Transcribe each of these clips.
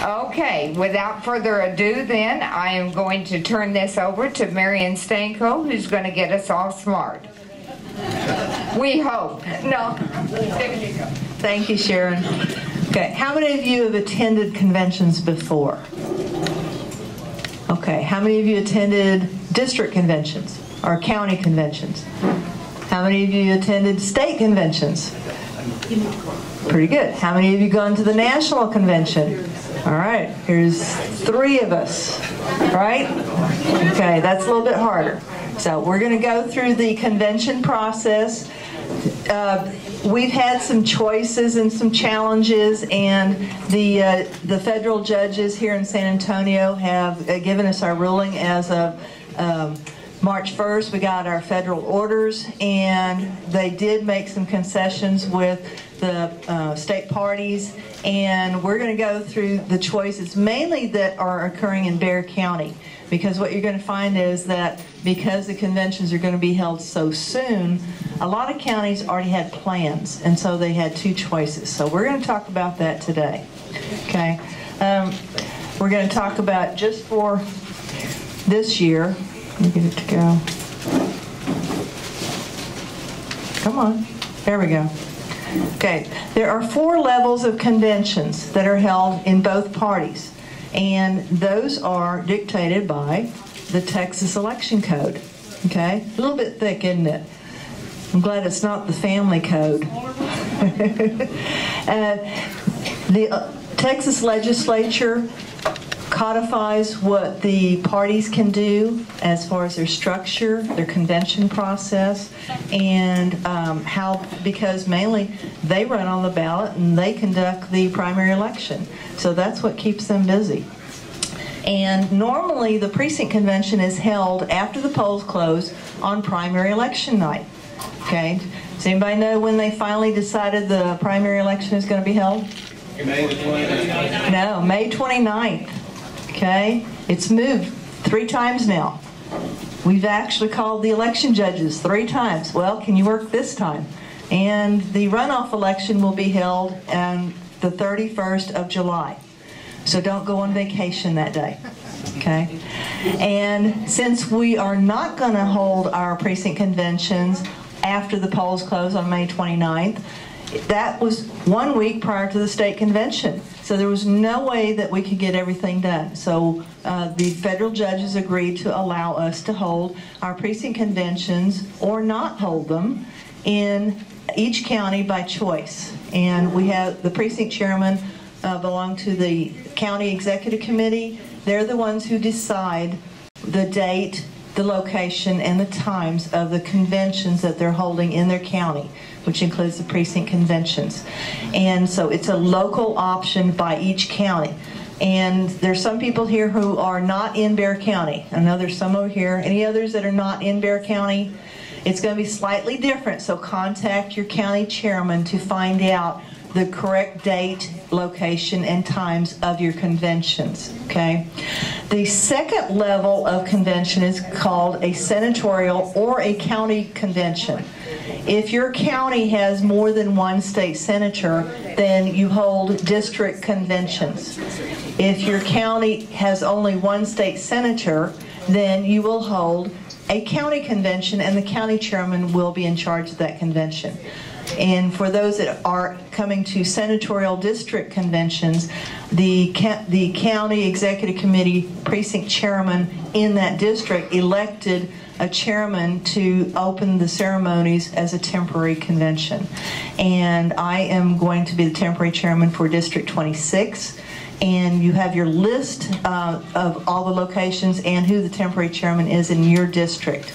Okay, without further ado then, I am going to turn this over to Marion Stanko, who's going to get us all smart. We hope. No. Thank you, Sharon. Okay, how many of you have attended conventions before? Okay, how many of you attended district conventions or county conventions? How many of you attended state conventions? Pretty good. How many of you gone to the national convention? All right, here's 3 of us, right? Okay, that's a little bit harder. So we're going to go through the convention process. We've had some choices and some challenges, and the federal judges here in San Antonio have given us our ruling as of March 1st. We got our federal orders, and they did make some concessions with the state parties, and we're going to go through the choices mainly that are occurring in Bexar County, because what you're going to find is that because the conventions are going to be held so soon, a lot of counties already had plans, and so they had 2 choices. So we're going to talk about that today. Okay, we're going to talk about just for this year. Let me get it to go. Come on, there we go. Okay, there are 4 levels of conventions that are held in both parties, and those are dictated by the Texas Election Code. Okay, a little bit thick, isn't it? I'm glad it's not the family code. The Texas legislature codifies what the parties can do as far as their structure, their convention process, and because mainly they run on the ballot and they conduct the primary election. So that's what keeps them busy. And normally the precinct convention is held after the polls close on primary election night. Okay, does anybody know when they finally decided the primary election is going to be held? May the 29th. No, May 29th. Okay, it's moved 3 times now. We've actually called the election judges 3 times. Well, can you work this time? And the runoff election will be held on the 31st of July. So don't go on vacation that day. Okay? And since we are not going to hold our precinct conventions after the polls close on May 29th, that was 1 week prior to the state convention. So there was no way that we could get everything done. So the federal judges agreed to allow us to hold our precinct conventions or not hold them in each county by choice. And we have the precinct chairman belong to the county executive committee. They're the ones who decide the date, the location, and the times of the conventions that they're holding in their county, which includes the precinct conventions. And so it's a local option by each county. And there's some people here who are not in Bexar County. I know there's some over here. Any others that are not in Bexar County? It's going to be slightly different, so contact your county chairman to find out the correct date, location, and times of your conventions, okay? The second level of convention is called a senatorial or a county convention. If your county has more than 1 state senator, then you hold district conventions. If your county has only 1 state senator, then you will hold a county convention, and the county chairman will be in charge of that convention. And for those that are coming to senatorial district conventions, the county executive committee precinct chairman in that district elected a chairman to open the ceremonies as a temporary convention. And I am going to be the temporary chairman for District 26. And you have your list of all the locations and who the temporary chairman is in your district.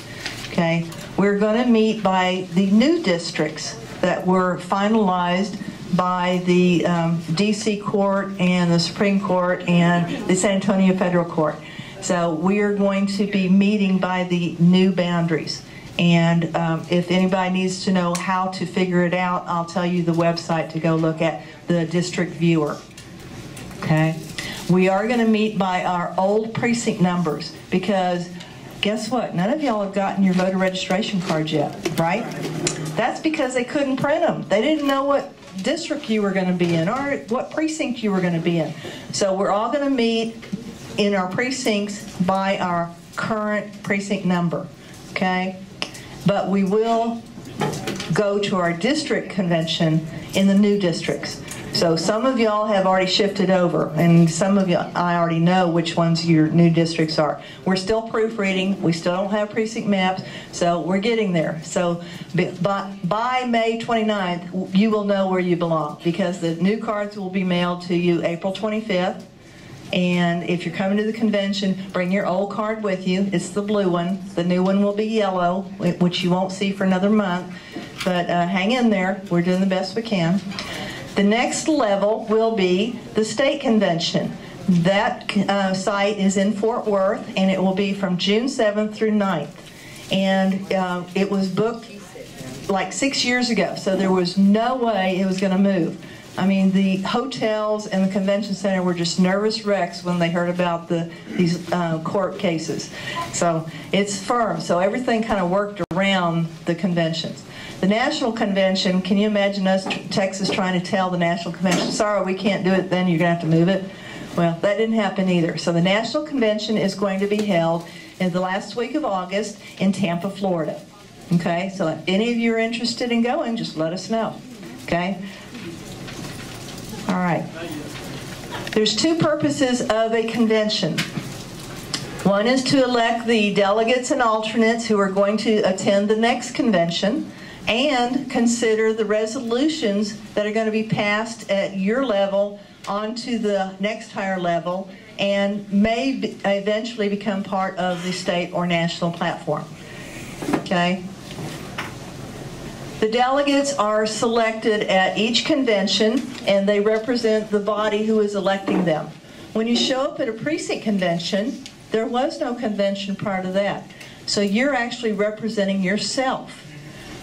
Okay, we're going to meet by the new districts that were finalized by the DC Court and the Supreme Court and the San Antonio Federal Court. So we are going to be meeting by the new boundaries. And if anybody needs to know how to figure it out, I'll tell you the website to go look at, the district viewer. Okay, we are going to meet by our old precinct numbers, because guess what? None of y'all have gotten your voter registration cards yet, right? That's because they couldn't print them. They didn't know what district you were going to be in or what precinct you were going to be in. So we're all going to meet in our precincts by our current precinct number, okay? But we will go to our district convention in the new districts. So some of y'all have already shifted over, and some of you, I already know which ones your new districts are. We're still proofreading. We still don't have precinct maps, so we're getting there. So by May 29th, you will know where you belong, because the new cards will be mailed to you April 25th. And if you're coming to the convention, bring your old card with you. It's the blue one. The new one will be yellow, which you won't see for another month. But hang in there. We're doing the best we can. The next level will be the state convention. That site is in Fort Worth, and it will be from June 7th through 9th. And it was booked like 6 years ago, so there was no way it was going to move. I mean, the hotels and the convention center were just nervous wrecks when they heard about these court cases. So it's firm. So everything kind of worked around the conventions. The national convention, can you imagine us, Texas, trying to tell the national convention, sorry, we can't do it then, you're going to have to move it? Well, that didn't happen either. So the national convention is going to be held in the last week of August in Tampa, Florida. Okay, so if any of you are interested in going, just let us know. Okay? All right. There's two purposes of a convention. One is to elect the delegates and alternates who are going to attend the next convention and consider the resolutions that are going to be passed at your level onto the next higher level and may eventually become part of the state or national platform. Okay? The delegates are selected at each convention, and they represent the body who is electing them. When you show up at a precinct convention, there was no convention prior to that. So you're actually representing yourself.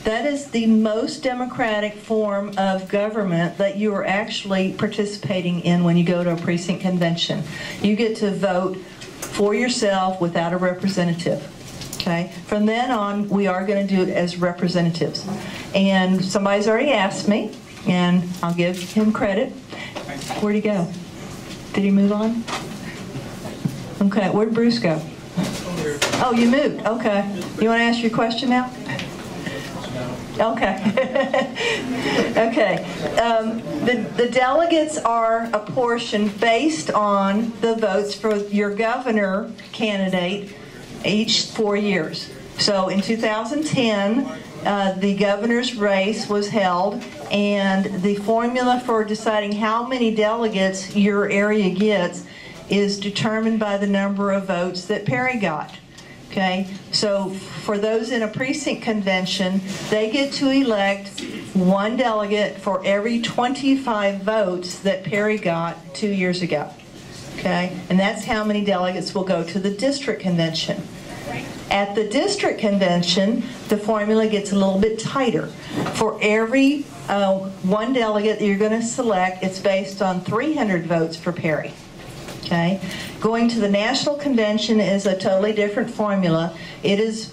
That is the most democratic form of government that you are actually participating in when you go to a precinct convention. You get to vote for yourself without a representative. Okay. From then on, we are going to do it as representatives. And somebody's already asked me, and I'll give him credit. Where'd he go? Did he move on? Okay. Where'd Bruce go? Oh, you moved. Okay. You want to ask your question now? Okay. Okay. The delegates are apportioned based on the votes for your governor candidate each 4 years. So in 2010, the governor's race was held, and the formula for deciding how many delegates your area gets is determined by the number of votes that Perry got. Okay, so for those in a precinct convention, they get to elect one delegate for every 25 votes that Perry got 2 years ago. Okay, and that's how many delegates will go to the district convention. At the district convention, the formula gets a little bit tighter. For every one delegate that you're going to select, it's based on 300 votes for Perry. Okay, going to the national convention is a totally different formula. It is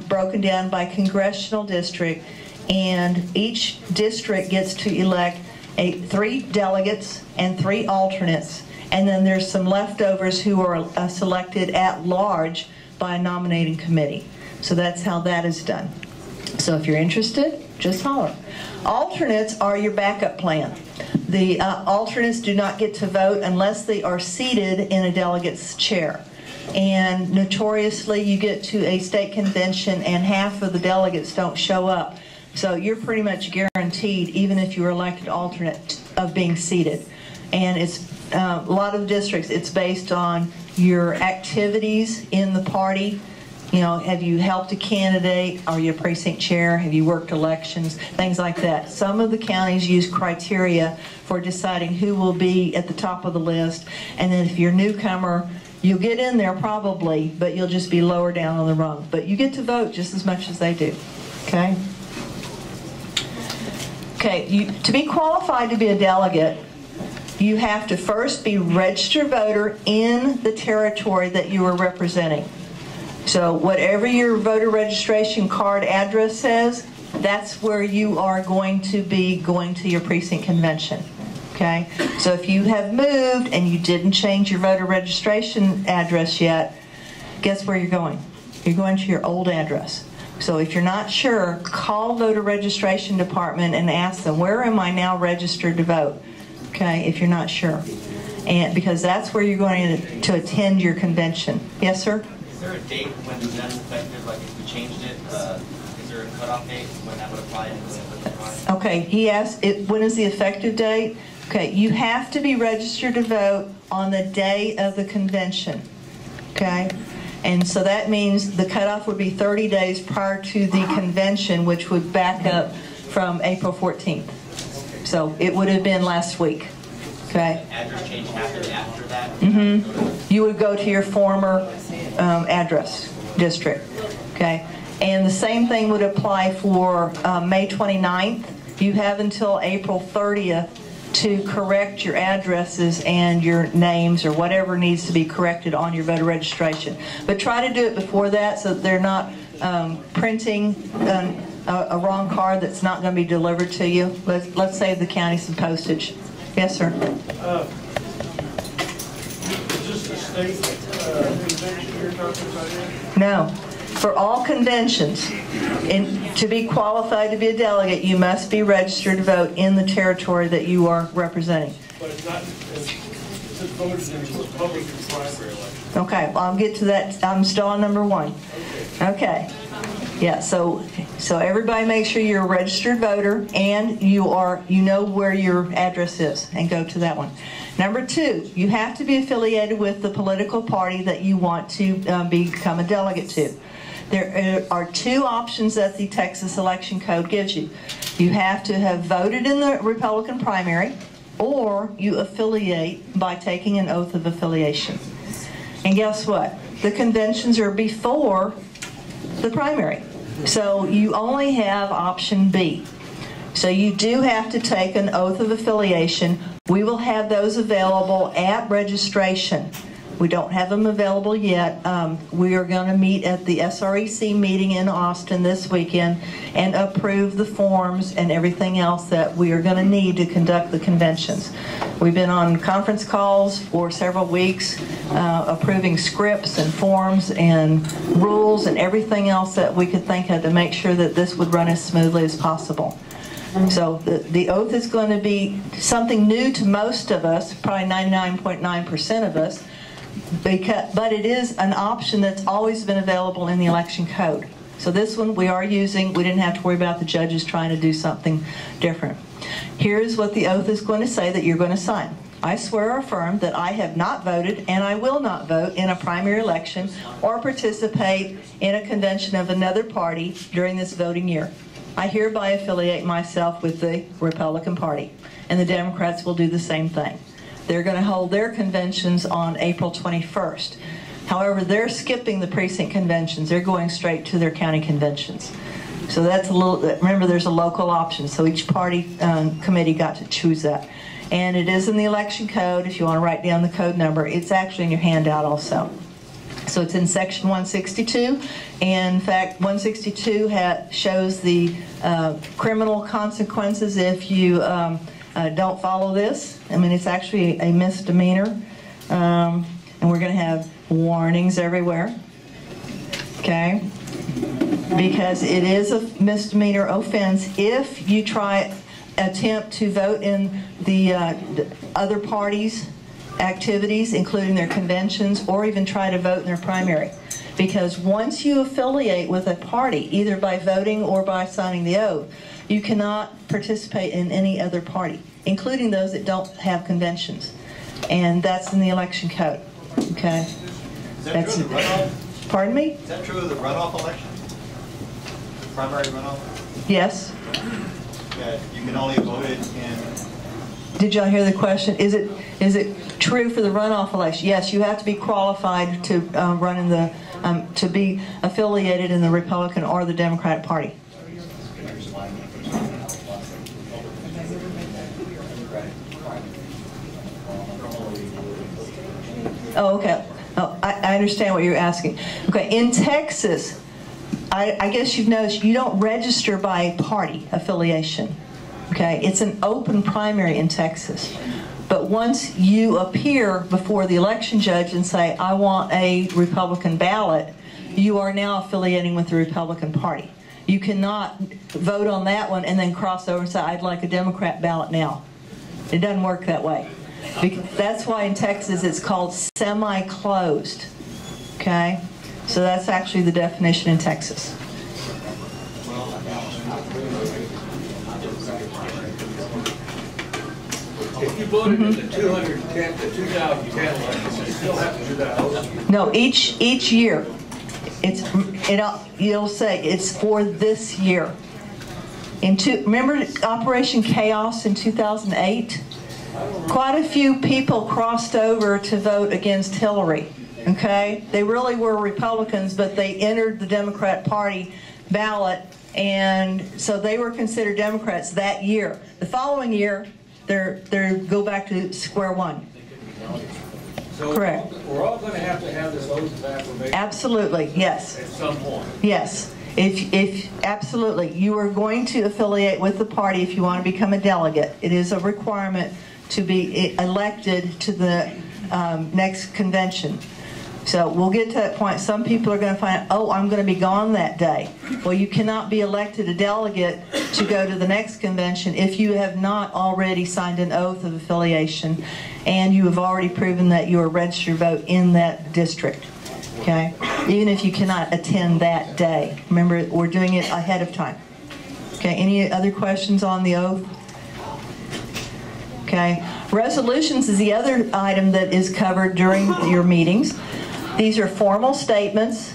broken down by congressional district, and each district gets to elect 3 delegates and 3 alternates, and then there's some leftovers who are selected at large by a nominating committee. So that's how that is done. So if you're interested, just holler. Alternates are your backup plan. The alternates do not get to vote unless they are seated in a delegate's chair. And notoriously, you get to a state convention and half of the delegates don't show up. So you're pretty much guaranteed, even if you're elected alternate, of being seated. And it's a lot of districts, it's based on your activities in the party. You know, have you helped a candidate? Are you a precinct chair? Have you worked elections? Things like that. Some of the counties use criteria for deciding who will be at the top of the list. And then if you're a newcomer, you'll get in there probably, but you'll just be lower down on the rung. But you get to vote just as much as they do. Okay? Okay, to be qualified to be a delegate, you have to first be a registered voter in the territory that you are representing. So whatever your voter registration card address says, that's where you are going to be going to your precinct convention. Okay? So if you have moved and you didn't change your voter registration address yet, guess where you're going? You're going to your old address. So if you're not sure, call voter registration department and ask them, where am I now registered to vote? Okay, if you're not sure. And because that's where you're going to attend your convention. Yes, sir? Is there a date when that's effective? Like if we changed it, is there a cutoff date when that would apply? Okay, he asked, when is the effective date? Okay, you have to be registered to vote on the day of the convention. Okay? And so that means the cutoff would be 30 days prior to the convention, which would back up from April 14th. So it would have been last week. Okay? Address change happened after that? Mm-hmm. You would go to your former address district. Okay? And the same thing would apply for May 29th. You have until April 30th to correct your addresses and your names or whatever needs to be corrected on your voter registration. But try to do it before that so that they're not printing a wrong card that's not going to be delivered to you. Let's save the county some postage. Yes, sir. Is this the state convention you're talking about here? No. For all conventions, to be qualified to be a delegate, you must be registered to vote in the territory that you are representing. But it's not, it's voted in the Republican primary election. Okay, well, I'll get to that. I'm still on number one. Okay. Yeah, so everybody make sure you're a registered voter and you know where your address is and go to that one. Number two, you have to be affiliated with the political party that you want to become a delegate to. There are two options that the Texas Election Code gives you. You have to have voted in the Republican primary, or you affiliate by taking an oath of affiliation. And guess what? The conventions are before the primary. So you only have option B. So you do have to take an oath of affiliation. We will have those available at registration. We don't have them available yet. We are going to meet at the SREC meeting in Austin this weekend and approve the forms and everything else that we are going to need to conduct the conventions. We've been on conference calls for several weeks, approving scripts and forms and rules and everything else that we could think of to make sure that this would run as smoothly as possible. So the oath is going to be something new to most of us, probably 99.9% of us, but it is an option that's always been available in the election code. So this one we are using. We didn't have to worry about the judges trying to do something different. Here's what the oath is going to say that you're going to sign. I swear or affirm that I have not voted and I will not vote in a primary election or participate in a convention of another party during this voting year. I hereby affiliate myself with the Republican Party, and the Democrats will do the same thing. They're going to hold their conventions on April 21st. However, they're skipping the precinct conventions. They're going straight to their county conventions. So that's a little, remember there's a local option, so each party committee got to choose that. And it is in the election code. If you want to write down the code number, it's actually in your handout also. So it's in section 162. And in fact, 162 shows the criminal consequences if you don't follow this. I mean, it's actually a misdemeanor. And we're going to have warnings everywhere. Okay? Because it is a misdemeanor offense if you attempt to vote in the other parties' activities, including their conventions, or even try to vote in their primary. Because once you affiliate with a party, either by voting or by signing the oath, you cannot participate in any other party, including those that don't have conventions. And that's in the election code. Okay? Is that true of the runoff? Pardon me? Is that true of the runoff election? Primary runoff? Yes. That you can only vote it in... Did y'all hear the question? Is it true for the runoff election? Yes, you have to be qualified to run in the to be affiliated in the Republican or the Democratic Party. Oh, okay. Oh, I understand what you're asking. Okay, in Texas, I guess you've noticed you don't register by party affiliation. Okay, it's an open primary in Texas. But once you appear before the election judge and say, I want a Republican ballot, you are now affiliating with the Republican Party. You cannot vote on that one and then cross over and say, I'd like a Democrat ballot now. It doesn't work that way. That's why in Texas it's called semi-closed. Okay? So that's actually the definition in Texas. If you voted in the 2010 election, you still have to do that. No, each year. You'll say it's for this year. Remember Operation Chaos in 2008? Quite a few people crossed over to vote against Hillary. Okay, they really were Republicans, but they entered the Democrat Party ballot, and so they were considered Democrats that year. The following year, they go back to square one. So correct. We're all going to have this oath of affirmation. Absolutely, yes. At some point. Yes. If absolutely, you are going to affiliate with the party if you want to become a delegate. It is a requirement to be elected to the next convention. So we'll get to that point. Some people are going to find, oh, I'm going to be gone that day. Well, you cannot be elected a delegate to go to the next convention if you have not already signed an oath of affiliation and you have already proven that you are a registered vote in that district. Okay? Even if you cannot attend that day. Remember, we're doing it ahead of time. Okay, any other questions on the oath? Okay. Resolutions is the other item that is covered during your meetings. These are formal statements.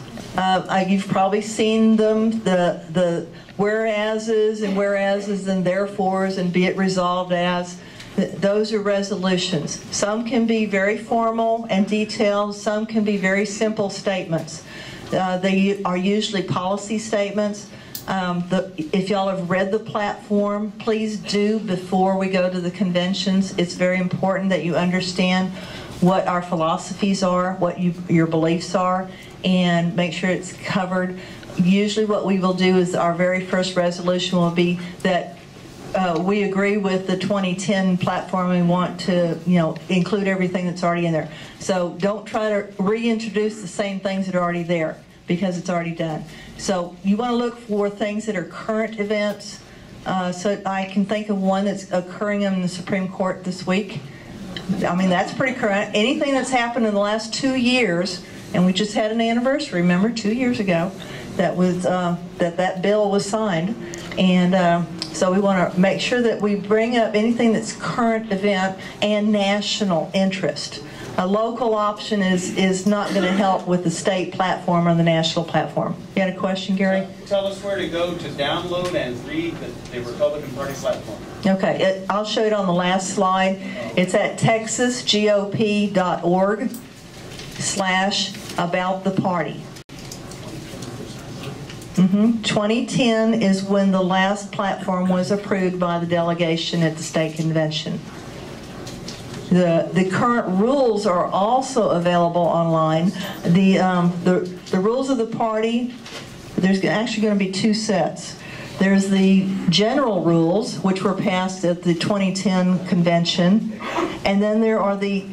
You've probably seen them, the whereases and whereases and therefores and be it resolved as. Those are resolutions. Some can be very formal and detailed. Some can be very simple statements. They are usually policy statements. If y'all have read the platform, please do before we go to the conventions. It's very important that you understand what our philosophies are, what your beliefs are, and make sure it's covered. Usually what we will do is our very first resolution will be that we agree with the 2010 platform. We want to, include everything that's already in there. So don't try to reintroduce the same things that are already there because it's already done. So you want to look for things that are current events. So I can think of one that's occurring in the Supreme Court this week. I mean, that's pretty current. Anything that's happened in the last 2 years, and we just had an anniversary, remember, 2 years ago, that was that bill was signed. And so we want to make sure that we bring up anything that's current event and national interest. A local option is not going to help with the state platform or the national platform. You had a question, Gary? Tell us where to go to download and read the Republican Party platform. Okay, I'll show it on the last slide. It's at texasgop.org/abouttheparty. 2010 is when the last platform was approved by the delegation at the state convention. The current rules are also available online. The rules of the party, there's actually going to be 2 sets. There's the general rules, which were passed at the 2010 convention, and then there are the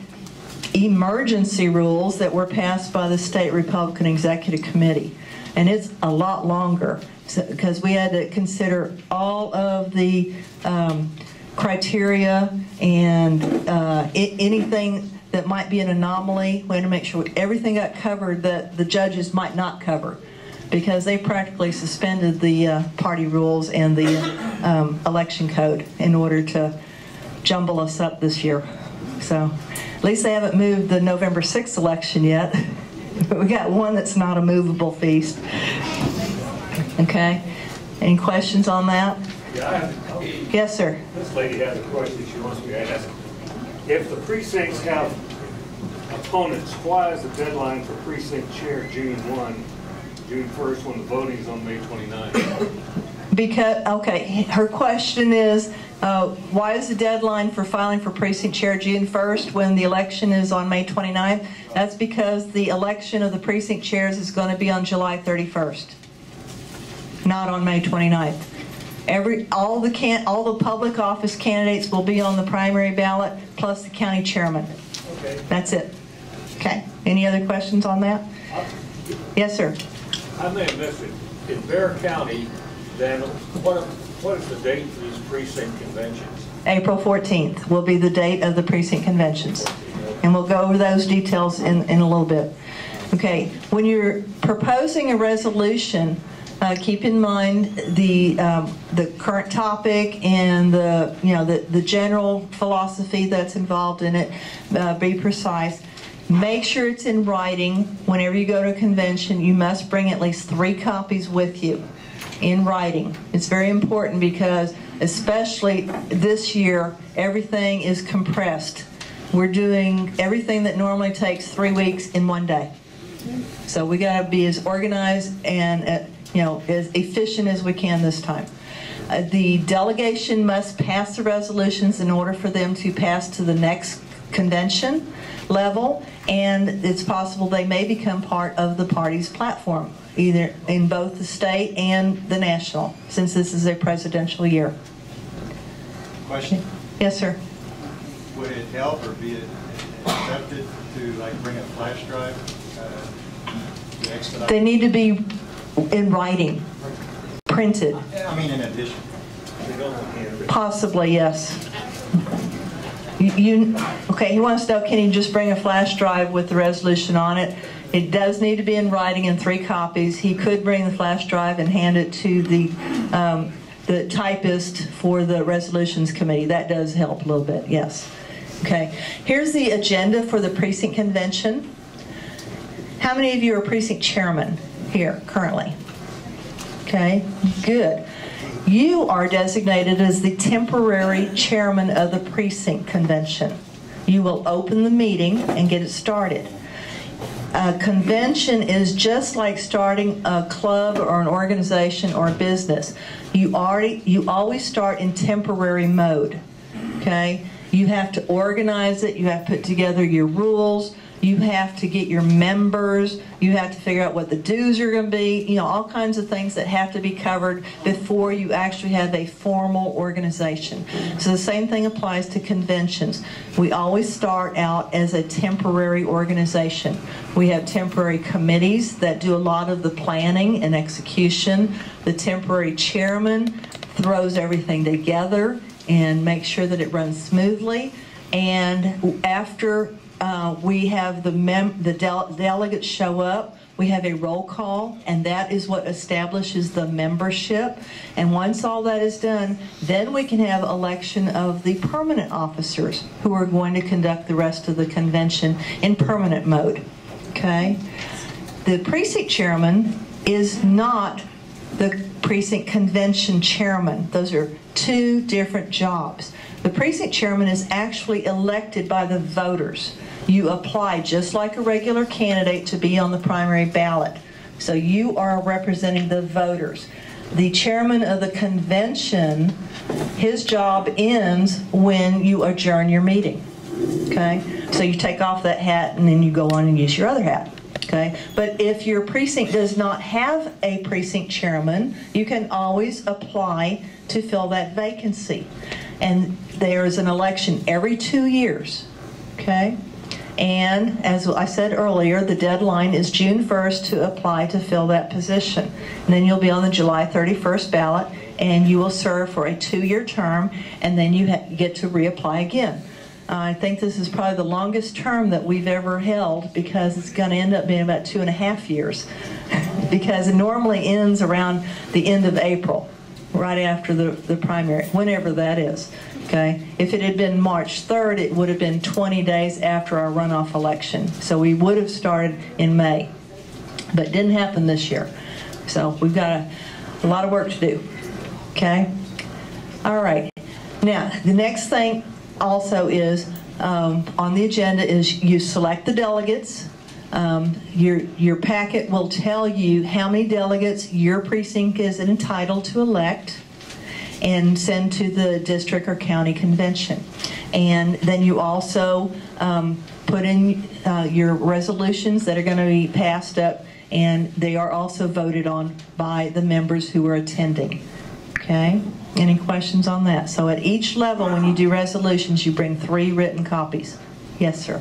emergency rules that were passed by the State Republican Executive Committee. And it's a lot longer because we had to consider all of the criteria and anything that might be an anomaly. We had to make sure everything got covered that the judges might not cover, because they practically suspended the party rules and the election code in order to jumble us up this year. So at least they haven't moved the November 6th election yet. But we got one that's not a movable feast. Okay? Any questions on that? Yeah, Yes, sir. this lady has a question she wants me to ask. If the precincts have opponents, why is the deadline for precinct chair June 1st when the voting is on May 29th? Because, okay, her question is, why is the deadline for filing for precinct chair June 1st when the election is on May 29th? That's because the election of the precinct chairs is going to be on July 31st. not on May 29th. All the public office candidates will be on the primary ballot, plus the county chairman. Okay. That's it. Okay. Any other questions on that? Yes, sir. I may have missed it. In Bexar County, then what is the date for these precinct conventions? April 14th will be the date of the precinct conventions. And we'll go over those details in a little bit. Okay, when you're proposing a resolution, keep in mind the current topic and the general philosophy that's involved in it. Be precise. Make sure it's in writing. Whenever you go to a convention, you must bring at least 3 copies with you in writing. It's very important because, especially this year, everything is compressed. We're doing everything that normally takes 3 weeks in 1 day. So we got to be as organized and as efficient as we can this time. The delegation must pass the resolutions in order for them to pass to the next convention level, and it's possible they may become part of the party's platform, either in both the state and the national, since this is a presidential year. Question? Yes, sir. Would it help or be accepted to bring a flash drive to expedite? They need to be in writing, printed. I mean, in addition. Possibly, yes. Okay, he wants to know, can you just bring a flash drive with the resolution on it? It does need to be in writing in 3 copies. He could bring the flash drive and hand it to the typist for the resolutions committee. That does help a little bit, yes. Okay, here's the agenda for the precinct convention. How many of you are precinct chairman here currently? Okay, good. You are designated as the temporary chairman of the precinct convention. You will open the meeting and get it started. A convention is just like starting a club or an organization or a business. You always start in temporary mode. Okay? You have to organize it. You have to put together your rules. You have to get your members. You have to figure out what the dues are going to be. All kinds of things that have to be covered before you actually have a formal organization. So the same thing applies to conventions. We always start out as a temporary organization. We have temporary committees that do a lot of the planning and execution. The temporary chairman throws everything together and makes sure that it runs smoothly. And after we have the delegates show up, we have a roll call, and that is what establishes the membership. And once all that is done, then we can have election of the permanent officers who are going to conduct the rest of the convention in permanent mode. Okay? The precinct chairman is not the precinct convention chairman. Those are 2 different jobs. The precinct chairman is actually elected by the voters. You apply just like a regular candidate to be on the primary ballot. So you are representing the voters. The chairman of the convention, his job ends when you adjourn your meeting. Okay? So you take off that hat and then you go on and use your other hat. Okay? But if your precinct does not have a precinct chairman, you can always apply to fill that vacancy. And there is an election every 2 years. Okay? And as I said earlier, the deadline is June 1st to apply to fill that position. And then you'll be on the July 31st ballot, and you will serve for a 2-year term, and then you get to reapply again. I think this is probably the longest term that we've ever held, because it's going to end up being about 2.5 years, because it normally ends around the end of April, right after the primary, whenever that is. Okay. If it had been March 3rd, it would have been 20 days after our runoff election. So we would have started in May. But it didn't happen this year. So we've got a lot of work to do. Okay? All right. Now, the next thing also is on the agenda is you select the delegates. Your packet will tell you how many delegates your precinct is entitled to elect and send to the district or county convention. And then you also put in your resolutions that are going to be passed up, and they are also voted on by the members who are attending. Okay? Any questions on that? So at each level, when you do resolutions, you bring 3 written copies. Yes, sir.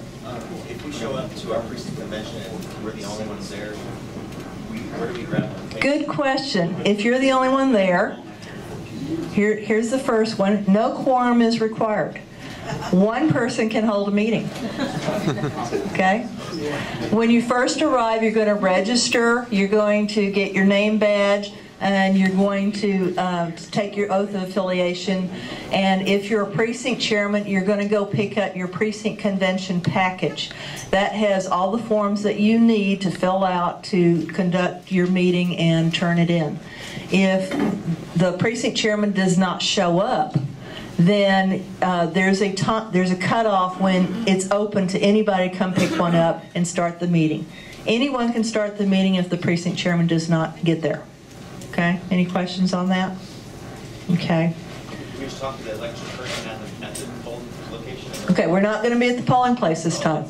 If we show up to our precinct convention and we're the only ones there, where do we grab them? Good question. If you're the only one there, here's the first one. No quorum is required. 1 person can hold a meeting. Okay? When you first arrive, you're going to register, you're going to get your name badge, and you're going to take your oath of affiliation. And if you're a precinct chairman, you're going to go pick up your precinct convention package. That has all the forms that you need to fill out to conduct your meeting and turn it in. If the precinct chairman does not show up, then there's a cutoff when it's open to anybody to come pick one up and start the meeting. Anyone can start the meeting if the precinct chairman does not get there. Okay, any questions on that? Okay. We just talked to the election person at the polling location. Okay, we're not going to be at the polling place this time.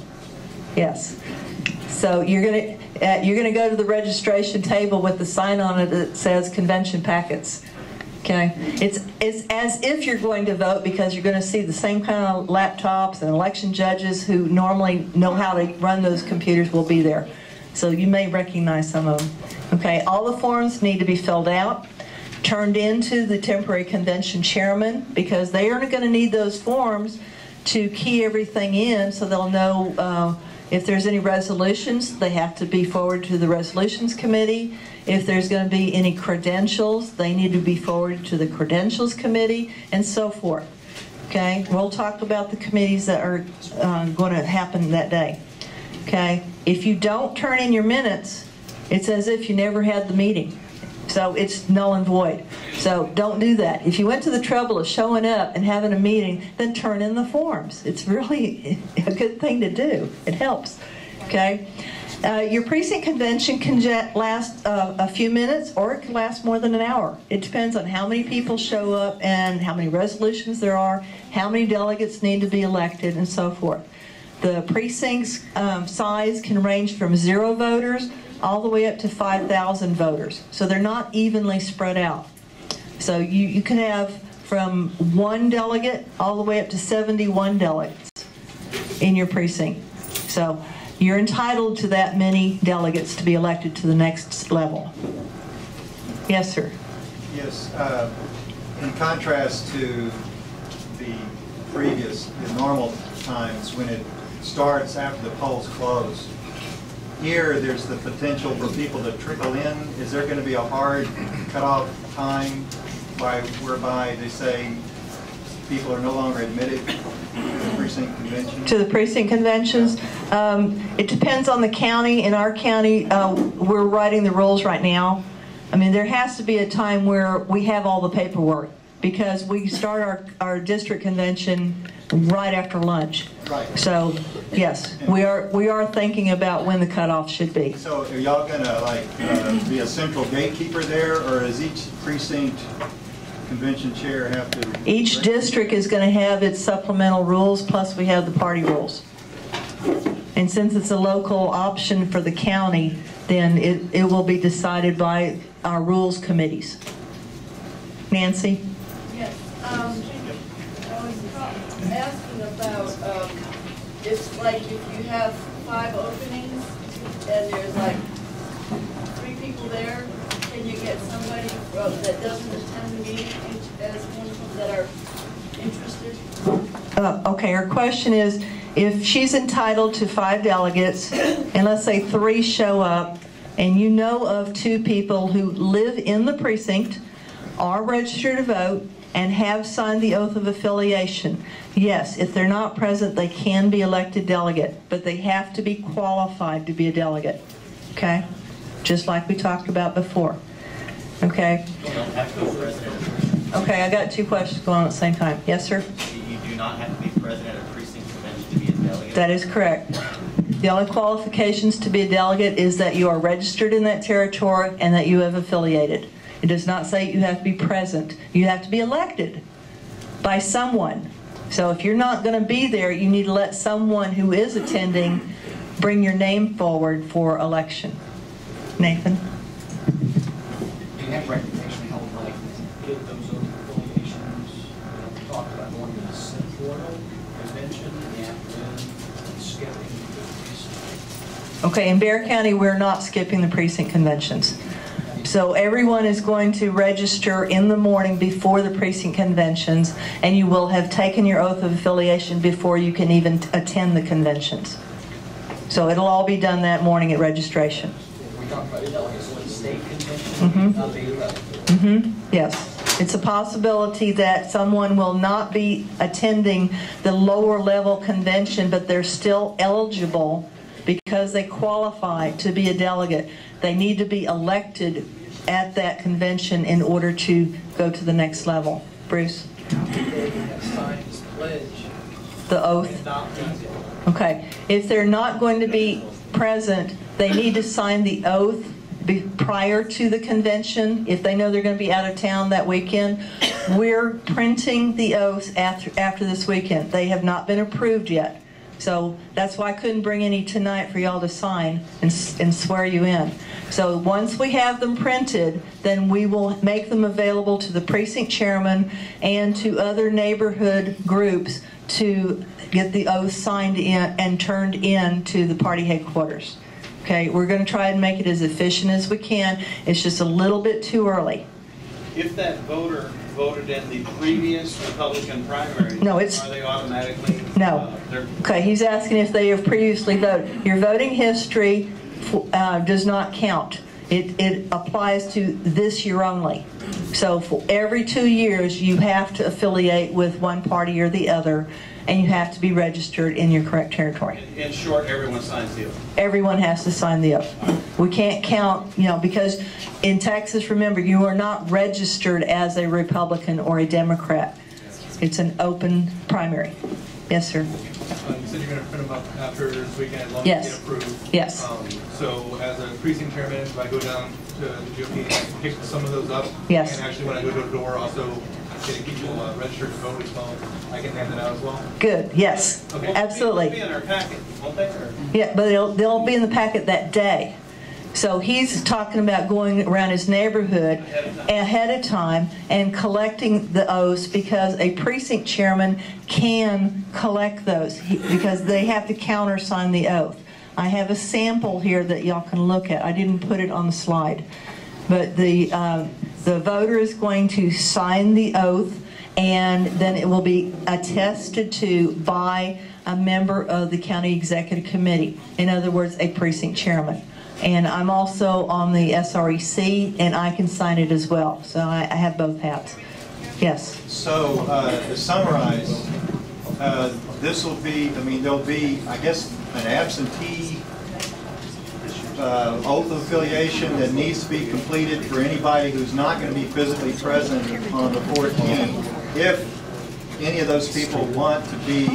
Yes. So you're going to go to the registration table with the sign on it that says convention packets. Okay, it's as if you're going to vote, because you're going to see the same kind of laptops, and election judges who normally know how to run those computers will be there. So you may recognize some of them. Okay, all the forms need to be filled out, turned into the temporary convention chairman, because they are going to need those forms to key everything in so they'll know if there's any resolutions, they have to be forwarded to the resolutions committee. If there's going to be any credentials, they need to be forwarded to the credentials committee, and so forth. Okay, we'll talk about the committees that are going to happen that day. Okay, if you don't turn in your minutes, it's as if you never had the meeting. So it's null and void. So don't do that. If you went to the trouble of showing up and having a meeting, then turn in the forms. It's really a good thing to do. It helps. Okay? Your precinct convention can last a few minutes, or it can last more than an hour. It depends on how many people show up and how many resolutions there are, how many delegates need to be elected, and so forth. The precinct's size can range from 0 voters all the way up to 5,000 voters. So they're not evenly spread out. So you can have from 1 delegate all the way up to 71 delegates in your precinct. So you're entitled to that many delegates to be elected to the next level. Yes, sir. Yes. In contrast to the normal times when it starts after the polls close, here there's the potential for people to trickle in. Is there going to be a hard cutoff time whereby they say people are no longer admitted to the precinct convention? To the precinct conventions? It depends on the county. In our county, we're writing the rules right now. I mean, there has to be a time where we have all the paperwork, because we start our district convention right after lunch. Right. So, yes, we are thinking about when the cutoff should be. So are y'all going to be a central gatekeeper there, or does each precinct convention chair have to? Each district is going to have its supplemental rules, plus we have the party rules. And since it's a local option for the county, then it will be decided by our rules committees. Nancy? Yes. I was asking about if, like, if you have 5 openings and there's like 3 people there, can you get somebody that doesn't attend the meeting as one of them that are interested? Okay, her question is, if she's entitled to 5 delegates, and let's say 3 show up, and you know of 2 people who live in the precinct, are registered to vote, and have signed the oath of affiliation, yes, if they're not present, they can be elected delegate, but they have to be qualified to be a delegate. Okay? Just like we talked about before. Okay? You don't have to be president. Okay, I got 2 questions going on at the same time. Yes, sir? You do not have to be president of precinct convention to be a delegate. That is correct. The only qualifications to be a delegate is that you are registered in that territory and that you have affiliated. It does not say you have to be present. You have to be elected by someone. So if you're not going to be there, you need to let someone who is attending bring your name forward for election. Nathan? Do you have recognition held like give those other affiliations talk about going to the Central Convention and skipping the precinct? Okay, in Bexar County, we're not skipping the precinct conventions. So everyone is going to register in the morning before the precinct conventions, and you will have taken your oath of affiliation before you can even attend the conventions. So it'll all be done that morning at registration. We talked about delegates at the state convention. Not the Yes. It's a possibility that someone will not be attending the lower level convention, but they're still eligible because they qualify to be a delegate. They need to be elected at that convention in order to go to the next level. Bruce? The oath? Okay. If they're not going to be present, they need to sign the oath prior to the convention. If they know they're going to be out of town that weekend, we're printing the oaths after this weekend. They have not been approved yet. So that's why I couldn't bring any tonight for y'all to sign and swear you in. So once we have them printed, then we will make them available to the precinct chairman and to other neighborhood groups to get the oath signed in and turned in to the party headquarters. Okay, we're going to try and make it as efficient as we can. It's just a little bit too early. If that voter voted in the previous Republican primary, No, are they automatically? No. Okay, he's asking if they have previously voted. Your voting history does not count. It applies to this year only. So for every 2 years, you have to affiliate with one party or the other, and you have to be registered in your correct territory. In short, everyone signs the oath. Everyone has to sign the oath. We can't count, because in Texas, remember, you are not registered as a Republican or a Democrat. It's an open primary. Yes, sir. You said you're going to print them up after this weekend as long Yes. as you get approved. Yes. So as a precinct chairman, if I go down to the GOP, I can pick some of those up. Yes. And actually when I go door to door, also getting people registered to vote as well, I can hand it out as well. Good. Yes. Okay. Absolutely. They'll be in our packet, won't they? Or? Yeah, but they'll be in the packet that day. So he's talking about going around his neighborhood ahead of time and collecting the oaths, because a precinct chairman can collect those because they have to countersign the oath. I have a sample here that y'all can look at. I didn't put it on the slide. But the voter is going to sign the oath, and then it will be attested to by a member of the county executive committee. In other words, a precinct chairman. And I'm also on the SREC, and I can sign it as well. So I have both hats. Yes? So to summarize, this will be, there'll be, I guess, an absentee oath of affiliation that needs to be completed for anybody who's not going to be physically present on the 14th. If any of those people want to be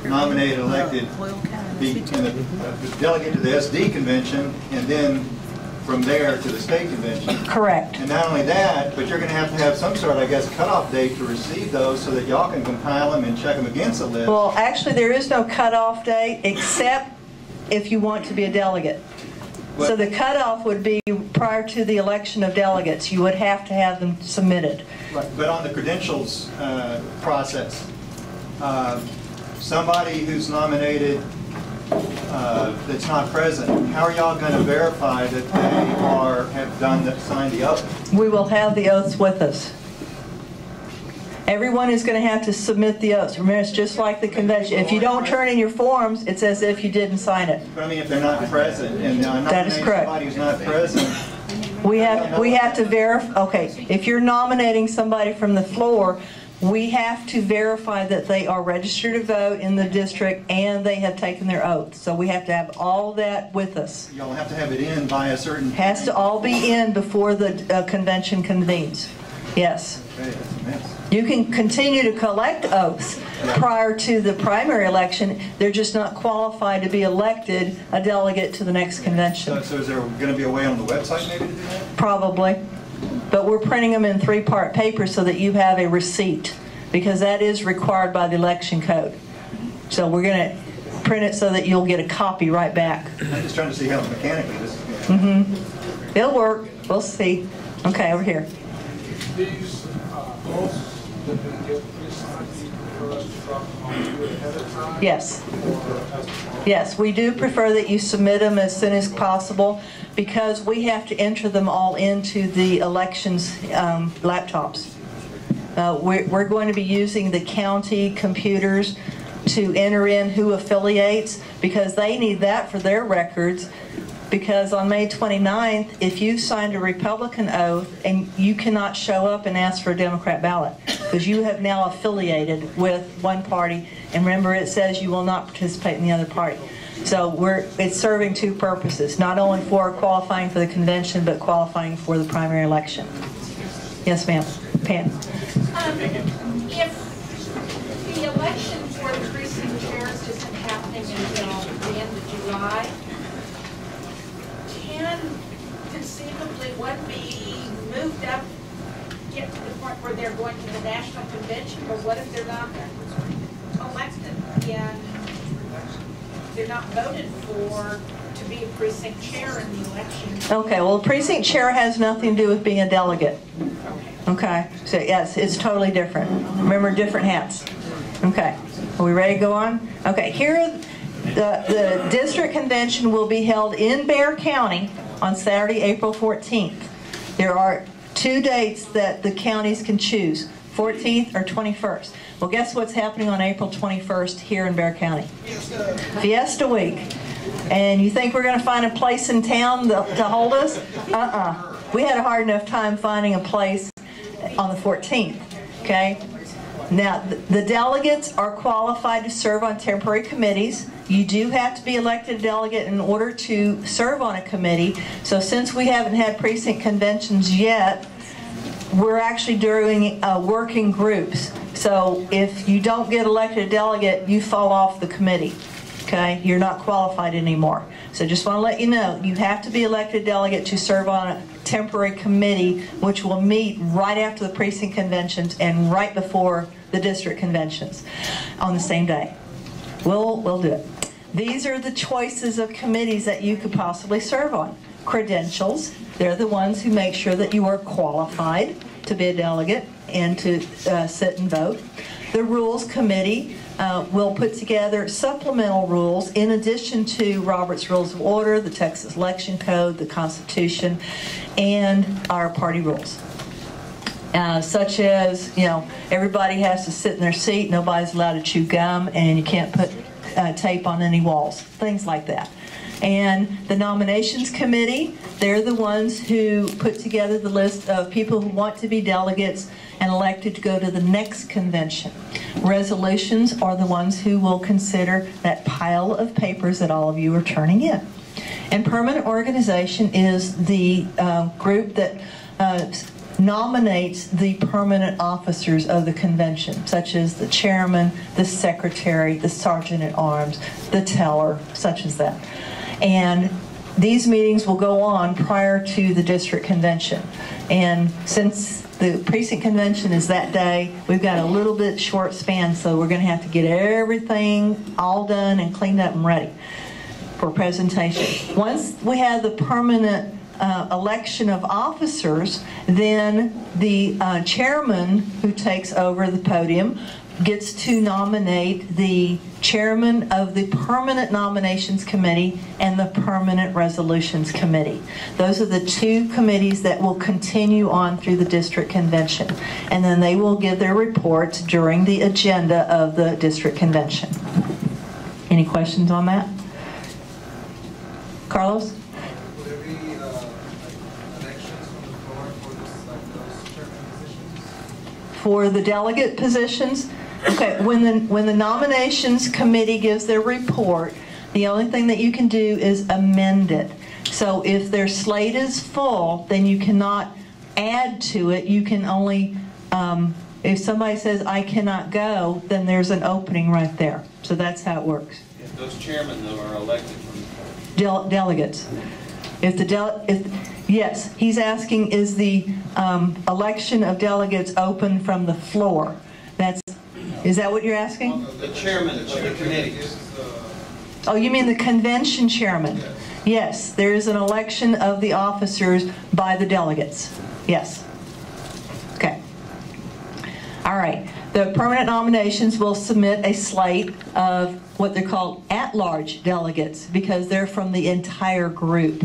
nominated, elected, be delegate to the SD convention, and then from there to the state convention. Correct. And not only that, but you're going to have some sort of, I guess, cutoff date to receive those so that y'all can compile them and check them against the list. Well, actually, there is no cutoff date except if you want to be a delegate. So the cutoff would be prior to the election of delegates. You would have to have them submitted. Right. But on the credentials process, somebody who's nominated that's not present, how are y'all going to verify that they have signed the oath? We will have the oaths with us. Everyone is going to have to submit the oaths. Remember, it's just like the convention. If you don't turn in your forms, it's as if you didn't sign it. But if they're not present, and that is correct. Somebody who's not present, we have to verify. Okay, if you're nominating somebody from the floor, we have to verify that they are registered to vote in the district and they have taken their oath. So we have to have all that with us. Y'all have to have it in by a certain... Has to all be in before the convention convenes. Yes. Okay, that's a mess. You can continue to collect oaths prior to the primary election. They're just not qualified to be elected a delegate to the next convention. So is there going to be a way on the website maybe to do that? Probably. But we're printing them in 3-part paper so that you have a receipt because that is required by the election code. So we're going to print it so that you'll get a copy right back. I'm just trying to see how mechanically this is going to Mm-hmm. It'll work. We'll see. Okay, over here. These oaths that we get pre-signed for us to drop them on you ahead of time? Yes. Yes, we do prefer that you submit them as soon as possible because we have to enter them all into the elections laptops. We're going to be using the county computers to enter in who affiliates because they need that for their records. Because on May 29th, if you signed a Republican oath and you cannot show up and ask for a Democrat ballot because you have now affiliated with one party, and remember it says you will not participate in the other party. So it's serving two purposes, not only for qualifying for the convention, but qualifying for the primary election. Yes, ma'am. Pam. If the election for the precinct chairs isn't happening until the end of July, can conceivably one be moved up, get to the point where they're going to the national convention, or what if they're not elected and they're not voted for to be a precinct chair in the election? Okay, well, the precinct chair has nothing to do with being a delegate. Okay, so yes, it's totally different. Remember, different hats. Okay, are we ready to go on? Okay, here the district convention will be held in Bexar County on Saturday, April 14th. There are 2 dates that the counties can choose, 14th or 21st. Well, guess what's happening on April 21st here in Bexar County? Fiesta Week. And you think we're going to find a place in town to hold us? We had a hard enough time finding a place on the 14th, okay? Now, the delegates are qualified to serve on temporary committees. You do have to be elected delegate in order to serve on a committee. So since we haven't had precinct conventions yet, we're actually doing working groups. So if you don't get elected delegate, you fall off the committee. Okay, you're not qualified anymore. So just want to let you know, you have to be elected delegate to serve on a temporary committee, which will meet right after the precinct conventions and right before the district conventions on the same day. We'll do it. These are the choices of committees that you could possibly serve on. Credentials, they're the ones who make sure that you are qualified to be a delegate and to sit and vote. The Rules Committee will put together supplemental rules in addition to Robert's Rules of Order, the Texas Election Code, the Constitution, and our party rules. Such as, everybody has to sit in their seat, nobody's allowed to chew gum, and you can't put tape on any walls, things like that. And the Nominations Committee, they're the ones who put together the list of people who want to be delegates and elected to go to the next convention. Resolutions are the ones who will consider that pile of papers that all of you are turning in. And permanent organization is the group that nominates the permanent officers of the convention, such as the chairman, the secretary, the sergeant-at-arms, the teller, such as that. And these meetings will go on prior to the district convention. And since the precinct convention is that day, we've got a little bit short span, so we're going to have to get everything all done and cleaned up and ready for presentation. Once we have the permanent election of officers, then the chairman who takes over the podium gets to nominate the chairman of the Permanent Nominations Committee and the Permanent Resolutions Committee. Those are the two committees that will continue on through the district convention. And then they will give their reports during the agenda of the district convention. Any questions on that? Carlos? Will there be elections on the floor for those chairman positions? For the delegate positions? Okay, when the nominations committee gives their report, the only thing that you can do is amend it. So if their slate is full, then you cannot add to it. You can only, if somebody says, I cannot go, then there's an opening right there. So that's how it works. If those chairmen, though, are elected from delegates. Yes, he's asking, is the election of delegates open from the floor? That's Is that what you're asking? The chairman of the committee. Oh, you mean the convention chairman? Yes, there is an election of the officers by the delegates. Yes. Okay. All right. The permanent nominations will submit a slate of what they're called at-large delegates because they're from the entire group.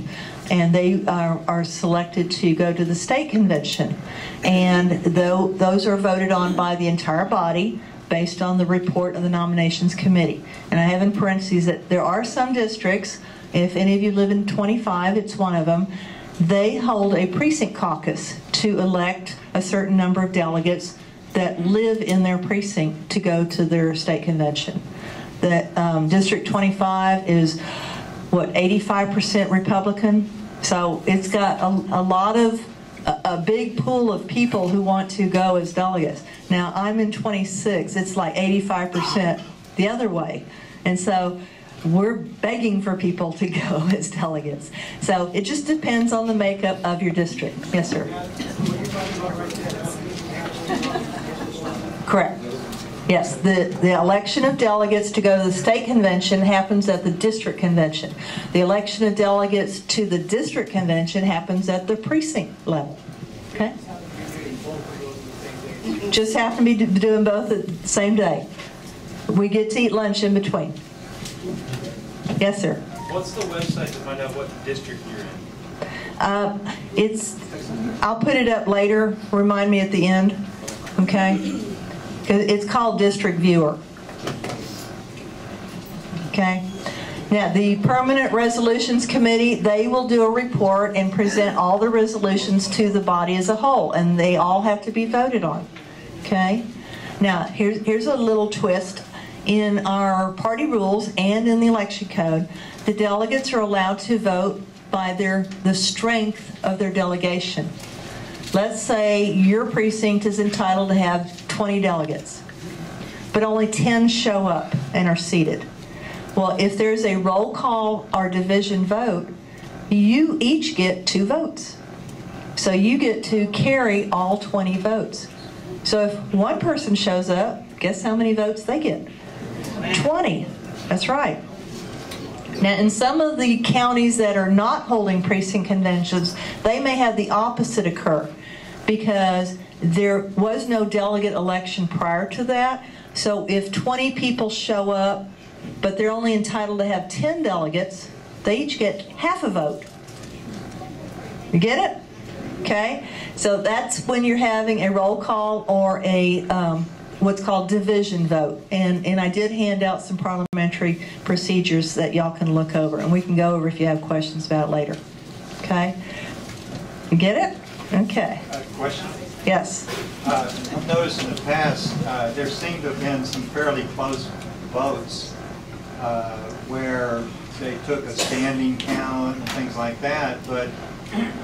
And they are selected to go to the state convention. And those are voted on by the entire body based on the report of the nominations committee. And I have in parentheses that there are some districts, if any of you live in 25, it's one of them, they hold a precinct caucus to elect a certain number of delegates that live in their precinct to go to their state convention. That District 25 is, what, 85% Republican? So it's got a lot of, a big pool of people who want to go as delegates. Now, I'm in 26. It's like 85% the other way. And so we're begging for people to go as delegates. So it just depends on the makeup of your district. Yes, sir. Correct. Yes, the election of delegates to go to the state convention happens at the district convention. The election of delegates to the district convention happens at the precinct level. Okay? Just happen to be doing both at the same day. We get to eat lunch in between. Yes, sir. What's the website to find out what district you're in? I'll put it up later. Remind me at the end. Okay? It's called District Viewer. Okay? Now, the Permanent Resolutions Committee, they will do a report and present all the resolutions to the body as a whole, and they all have to be voted on. Okay? Now, here's a little twist. In our party rules and in the election code, the delegates are allowed to vote by the strength of their delegation. Let's say your precinct is entitled to have 20 delegates, but only 10 show up and are seated. Well, if there's a roll call or division vote, you each get 2 votes. So you get to carry all 20 votes. So if one person shows up, guess how many votes they get? 20. That's right. Now, in some of the counties that are not holding precinct conventions, they may have the opposite occur because there was no delegate election prior to that. So if 20 people show up, but they're only entitled to have 10 delegates, they each get half a vote. You get it? Okay? So that's when you're having a roll call or a what's called division vote. And I did hand out some parliamentary procedures that y'all can look over, and we can go over if you have questions about it later. Okay? You get it? Okay. Question? Yes. I've noticed in the past there seem to have been some fairly close votes where they took a standing count and things like that, but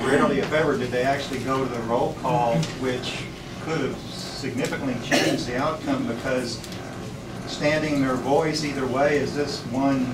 rarely, if ever, did they actually go to the roll call, which could have significantly changed the outcome because standing their voice either way is this one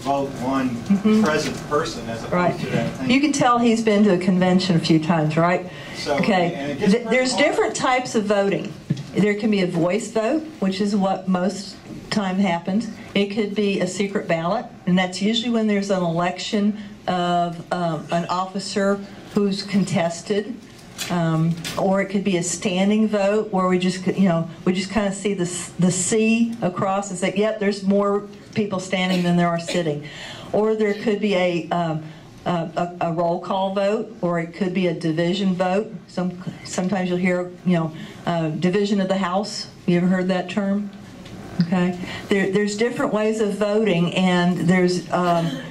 vote, one present person as opposed to that thing. You can tell he's been to a convention a few times, right? So, okay. There's different types of voting. There can be a voice vote, which is what most time happens. It could be a secret ballot, and that's usually when there's an election of an officer who's contested. Or it could be a standing vote where we just kind of see the C across and say, yep, there's more people standing than there are sitting. Or there could be a roll call vote, or it could be a division vote. Sometimes you'll hear, division of the House. You ever heard that term? Okay. There's different ways of voting, and there's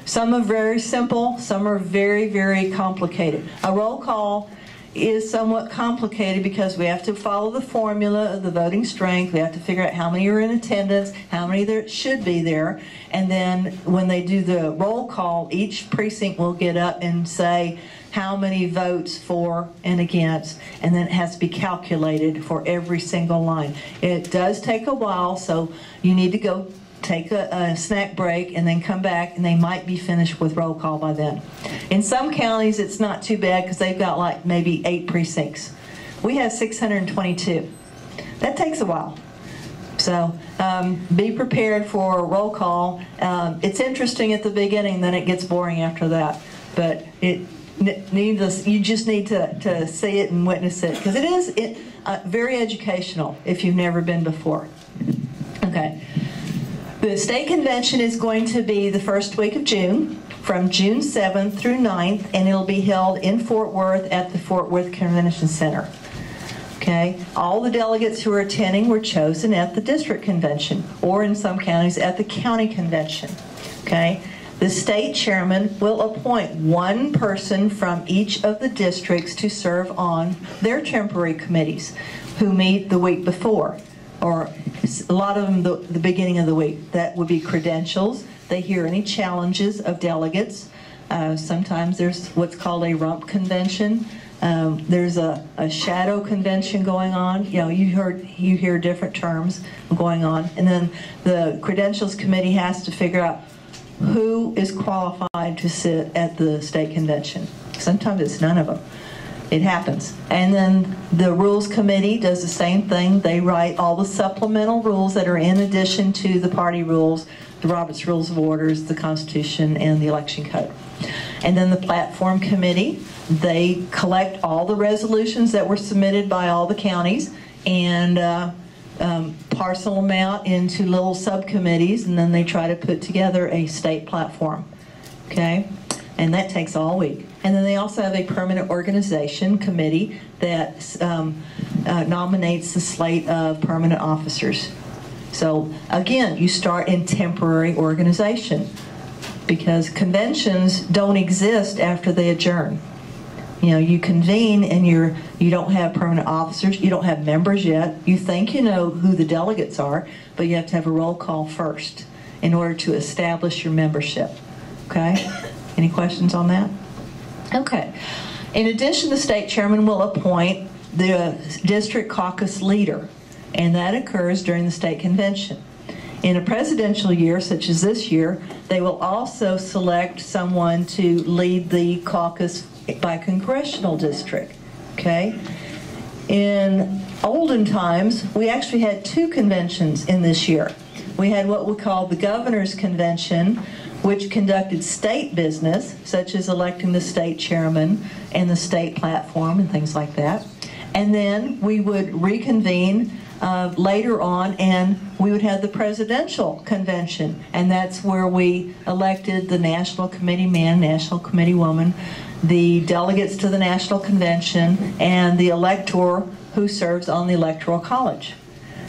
some are very simple, some are very, very complicated. A roll call is somewhat complicated because we have to follow the formula of the voting strength. We have to figure out how many are in attendance, how many there should be there, and then when they do the roll call, each precinct will get up and say how many votes for and against, and then it has to be calculated for every single line. It does take a while, so you need to go take a snack break and then come back, and they might be finished with roll call by then. In some counties, it's not too bad because they've got like maybe 8 precincts. We have 622. That takes a while. So be prepared for a roll call. It's interesting at the beginning, then it gets boring after that. But you just need to see it and witness it, because it is very educational if you've never been before. Okay. The state convention is going to be the first week of June, from June 7th through 9th, and it'll be held in Fort Worth at the Fort Worth Convention Center. Okay, all the delegates who are attending were chosen at the district convention, or in some counties at the county convention. Okay, the state chairman will appoint one person from each of the districts to serve on their temporary committees, who meet the week before, or a lot of them the beginning of the week. That would be credentials. They hear any challenges of delegates. Sometimes there's what's called a rump convention. There's a shadow convention going on. You know, you hear different terms going on. And then the credentials committee has to figure out who is qualified to sit at the state convention. Sometimes it's none of them. It happens. And then the rules committee does the same thing. They write all the supplemental rules that are in addition to the party rules, the Robert's Rules of Orders, the Constitution, and the election code. And then the platform committee, they collect all the resolutions that were submitted by all the counties and parcel them out into little subcommittees, and then they try to put together a state platform. Okay? And that takes all week. And then they also have a permanent organization committee that nominates the slate of permanent officers. So again, you start in temporary organization, because conventions don't exist after they adjourn. You know, you convene and you don't have permanent officers, you don't have members yet. You think you know who the delegates are, but you have to have a roll call first in order to establish your membership. Okay? Any questions on that? Okay. In addition, the state chairman will appoint the district caucus leader, and that occurs during the state convention. In a presidential year, such as this year, they will also select someone to lead the caucus by congressional district. Okay? In olden times, we actually had two conventions in this year. We had what we call the governor's convention, which conducted state business, such as electing the state chairman and the state platform and things like that. And then we would reconvene later on, and we would have the presidential convention, and that's where we elected the national committee man, national committee woman, the delegates to the national convention, and the elector who serves on the electoral college.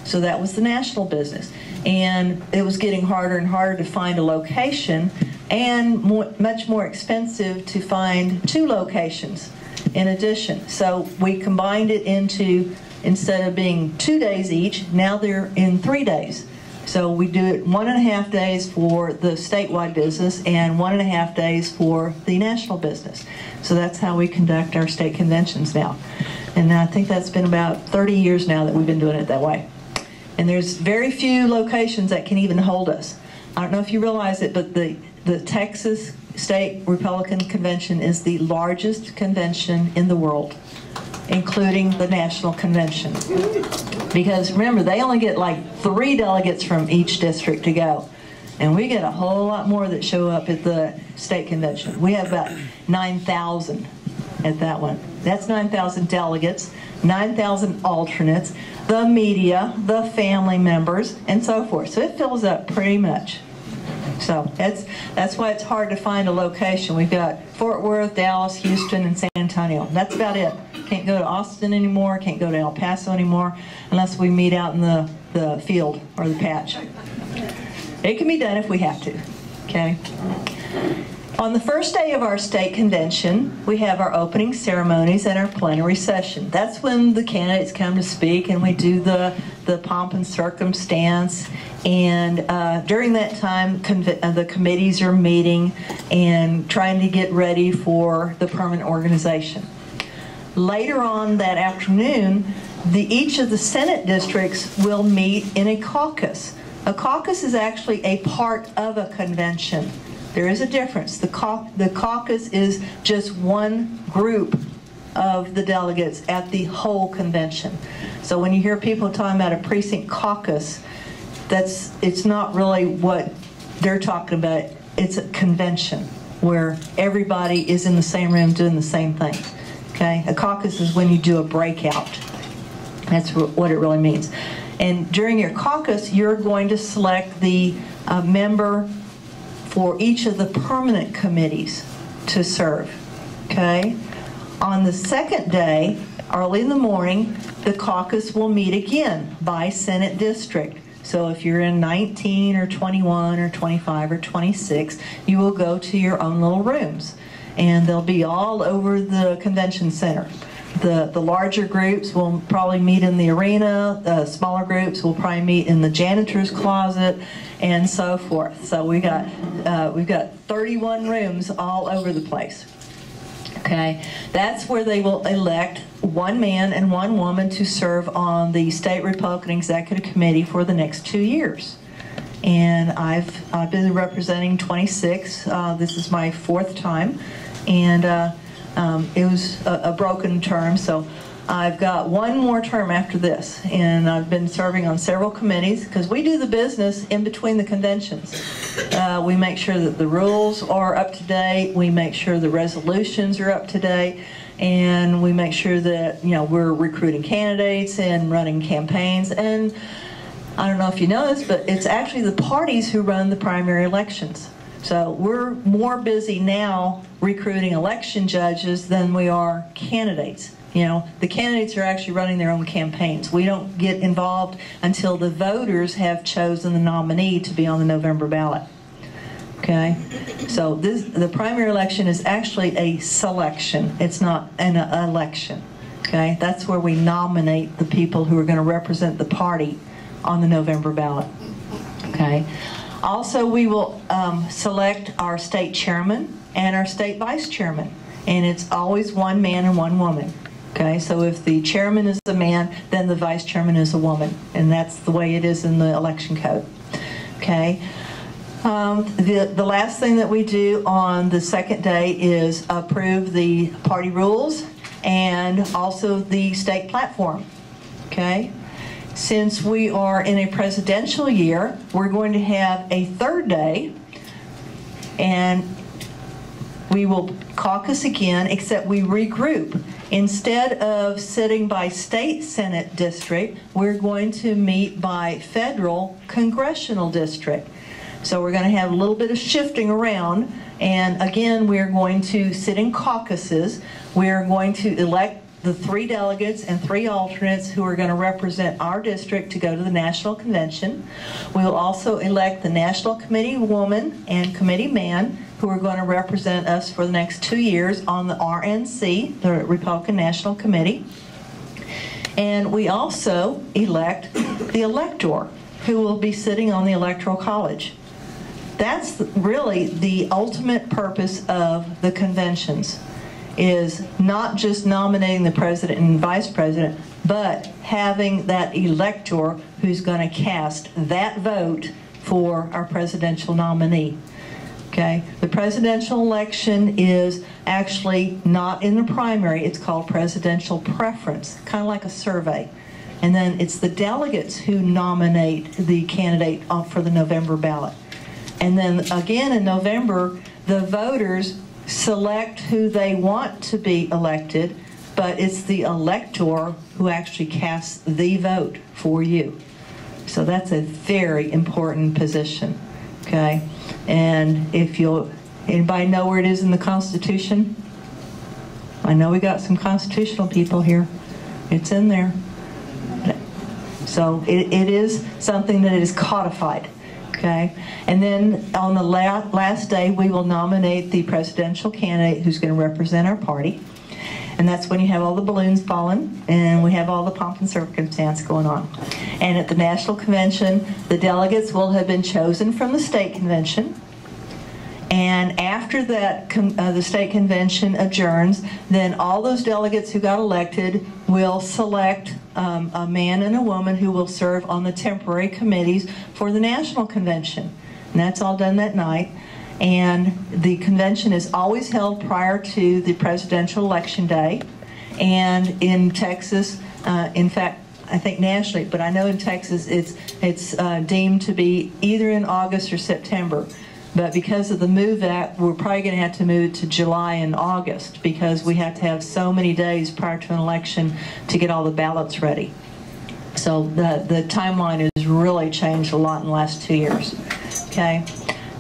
So that was the national business. And it was getting harder and harder to find a location, and much more expensive to find two locations in addition. So we combined it into, instead of being 2 days each, now they're in 3 days. So we do it 1.5 days for the statewide business and 1.5 days for the national business. So that's how we conduct our state conventions now. And I think that's been about 30 years now that we've been doing it that way. And there's very few locations that can even hold us. I don't know if you realize it, but the Texas State Republican Convention is the largest convention in the world, including the national convention. Because remember, they only get like 3 delegates from each district to go. And we get a whole lot more that show up at the state convention. We have about 9,000 at that one. That's 9,000 delegates, 9,000 alternates, the media, the family members, and so forth. So it fills up pretty much. So that's why it's hard to find a location. We've got Fort Worth, Dallas, Houston, and San Antonio. That's about it. Can't go to Austin anymore, can't go to El Paso anymore, unless we meet out in the field or the patch. It can be done if we have to, okay? On the first day of our state convention, we have our opening ceremonies and our plenary session. That's when the candidates come to speak, and we do the pomp and circumstance. And during that time, the committees are meeting and trying to get ready for the permanent organization. Later on that afternoon, each of the Senate districts will meet in a caucus. A caucus is actually a part of a convention. There is a difference. The caucus is just one group of the delegates at the whole convention. So when you hear people talking about a precinct caucus, it's not really what they're talking about. It's a convention where everybody is in the same room doing the same thing. Okay, a caucus is when you do a breakout. That's what it really means. And during your caucus, you're going to select the member for each of the permanent committees to serve. Okay? On the second day, early in the morning, the caucus will meet again by Senate district. So if you're in 19 or 21 or 25 or 26, you will go to your own little rooms. And they'll be all over the convention center. The larger groups will probably meet in the arena. The smaller groups will probably meet in the janitor's closet, and so forth. So we've got 31 rooms all over the place. Okay, that's where they will elect one man and one woman to serve on the State Republican Executive Committee for the next 2 years. And I've been representing 26. This is my 4th time, and it was a broken term, so I've got one more term after this, and I've been serving on several committees because we do the business in between the conventions. We make sure that the rules are up to date, we make sure the resolutions are up to date, and we make sure that, you know, we're recruiting candidates and running campaigns. And I don't know if you know this, but it's actually the parties who run the primary elections. So we're more busy now recruiting election judges than we are candidates. You know, the candidates are actually running their own campaigns. We don't get involved until the voters have chosen the nominee to be on the November ballot. Okay? So the primary election is actually a selection. It's not an election. Okay? That's where we nominate the people who are going to represent the party on the November ballot. Okay? Also, we will select our state chairman and our state vice chairman, and it's always one man and one woman. Okay, so if the chairman is a man, then the vice chairman is a woman, and that's the way it is in the election code. Okay, the last thing that we do on the second day is approve the party rules and also the state platform. Okay. Since we are in a presidential year, we're going to have a third day, and we will caucus again, except we regroup. Instead of sitting by state Senate district, we're going to meet by federal congressional district. So we're going to have a little bit of shifting around, and again, we're going to sit in caucuses. We're going to elect the 3 delegates and 3 alternates who are going to represent our district to go to the National Convention. We will also elect the National Committee woman and committee man who are going to represent us for the next 2 years on the RNC, the Republican National Committee. And we also elect the elector who will be sitting on the Electoral College. That's really the ultimate purpose of the conventions, is not just nominating the president and vice president, but having that elector who's going to cast that vote for our presidential nominee. Okay, the presidential election is actually not in the primary. It's called presidential preference, kind of like a survey. And then it's the delegates who nominate the candidate for the November ballot. And then again in November, the voters select who they want to be elected, but it's the elector who actually casts the vote for you. So that's a very important position, okay? And if anybody know where it is in the Constitution? I know we got some constitutional people here. It's in there. So it is something that is codified. Okay, and then on the last day, we will nominate the presidential candidate who's going to represent our party. And that's when you have all the balloons falling and we have all the pomp and circumstance going on. And at the National Convention, the delegates will have been chosen from the state convention. And after that, the state convention adjourns, then all those delegates who got elected will select a man and a woman who will serve on the temporary committees for the national convention. And that's all done that night. And the convention is always held prior to the presidential election day. And in Texas, in fact, I think nationally, but I know in Texas it's deemed to be either in August or September. But because of the MOVE Act, we're probably going to have to move it to July and August because we have to have so many days prior to an election to get all the ballots ready. So the timeline has really changed a lot in the last 2 years. Okay,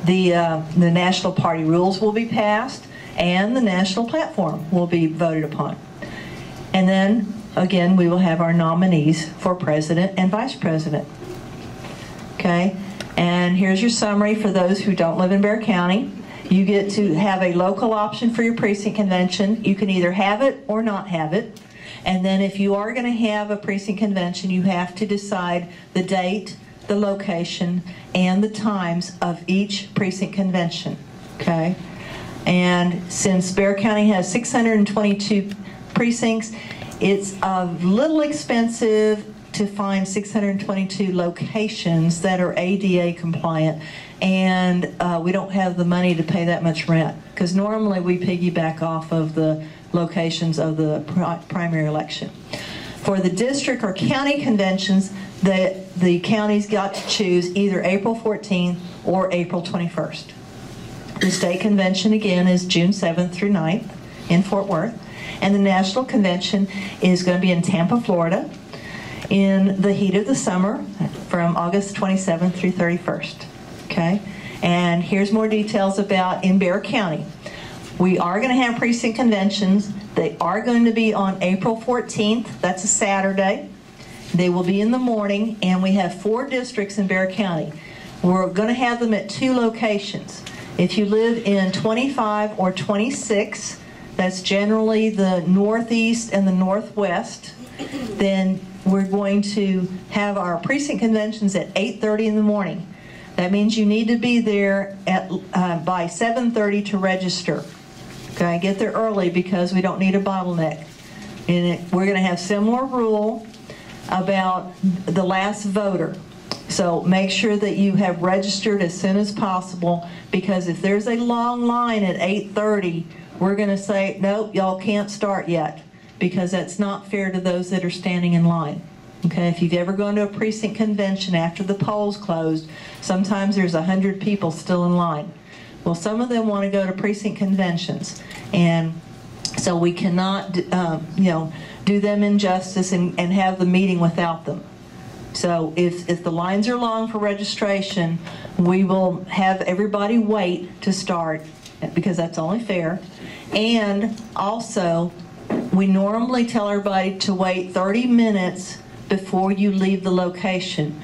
the national party rules will be passed, and the national platform will be voted upon. And then again, we will have our nominees for president and vice president. Okay. And here's your summary for those who don't live in Bexar County. You get to have a local option for your precinct convention. You can either have it or not have it. And then if you are going to have a precinct convention, you have to decide the date, the location, and the times of each precinct convention. Okay? And since Bexar County has 622 precincts, it's a little expensive to find 622 locations that are ADA compliant, and we don't have the money to pay that much rent, because normally we piggyback off of the locations of the primary election. For the district or county conventions, the counties got to choose either April 14th or April 21st. The state convention again is June 7th through 9th in Fort Worth, and the national convention is going to be in Tampa, Florida, in the heat of the summer from August 27th through 31st. Okay? And here's more details about in Bexar County. We are going to have precinct conventions. They are going to be on April 14th. That's a Saturday. They will be in the morning, and we have 4 districts in Bexar County. We're going to have them at 2 locations. If you live in 25 or 26, that's generally the northeast and the northwest, then we're going to have our precinct conventions at 8:30 in the morning. That means you need to be there at by 7:30 to register. Okay, get there early because we don't need a bottleneck. And we're going to have similar rule about the last voter. So make sure that you have registered as soon as possible, because if there's a long line at 8:30, we're going to say, nope, y'all can't start yet, because that's not fair to those that are standing in line. Okay, if you've ever gone to a precinct convention after the polls closed, sometimes there's 100 people still in line. Well, some of them want to go to precinct conventions, and so we cannot, do them injustice and have the meeting without them. So if the lines are long for registration, we will have everybody wait to start, because that's only fair. And also, we normally tell everybody to wait 30 minutes before you leave the location.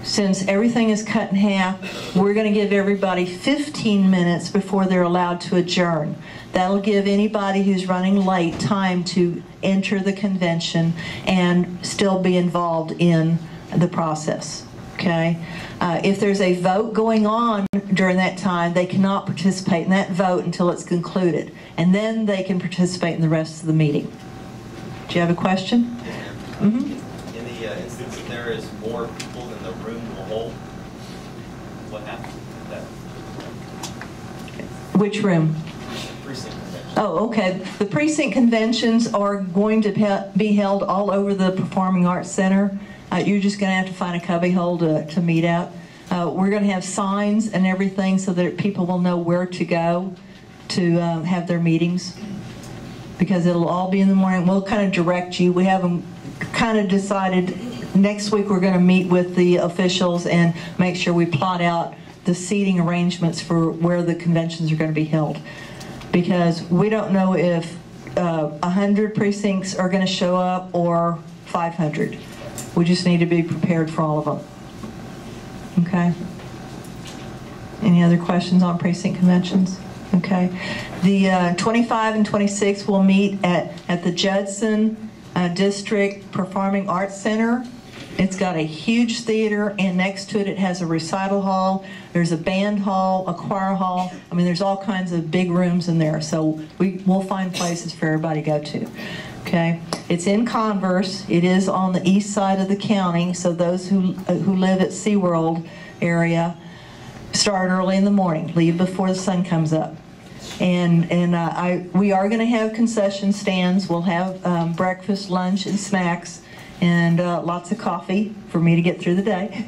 Since everything is cut in half, we're going to give everybody 15 minutes before they're allowed to adjourn. That'll give anybody who's running late time to enter the convention and still be involved in the process. Okay? If there's a vote going on during that time, they cannot participate in that vote until it's concluded, and then they can participate in the rest of the meeting. Do you have a question? Mm-hmm. In the instance that there is more people than the room will hold, what happens with that? Which room? Precinct convention. Oh, okay. The precinct conventions are going to be held all over the Performing Arts Center. You're just going to have to find a cubbyhole to meet out. We're going to have signs and everything so that people will know where to go to have their meetings, because it'll all be in the morning. We'll kind of direct you. We have them kind of decided. Next week we're going to meet with the officials and make sure we plot out the seating arrangements for where the conventions are going to be held, because we don't know if 100 precincts are going to show up or 500. We just need to be prepared for all of them. Okay? Any other questions on precinct conventions? Okay. The 25 and 26 will meet at the Judson District Performing Arts Center. It's got a huge theater, and next to it, it has a recital hall. There's a band hall, a choir hall. I mean, there's all kinds of big rooms in there. So we'll find places for everybody to go to. Okay, it's in Converse. It is on the east side of the county, so those who live at SeaWorld area start early in the morning, leave before the sun comes up. And we are going to have concession stands. We'll have breakfast, lunch, and snacks, and lots of coffee for me to get through the day.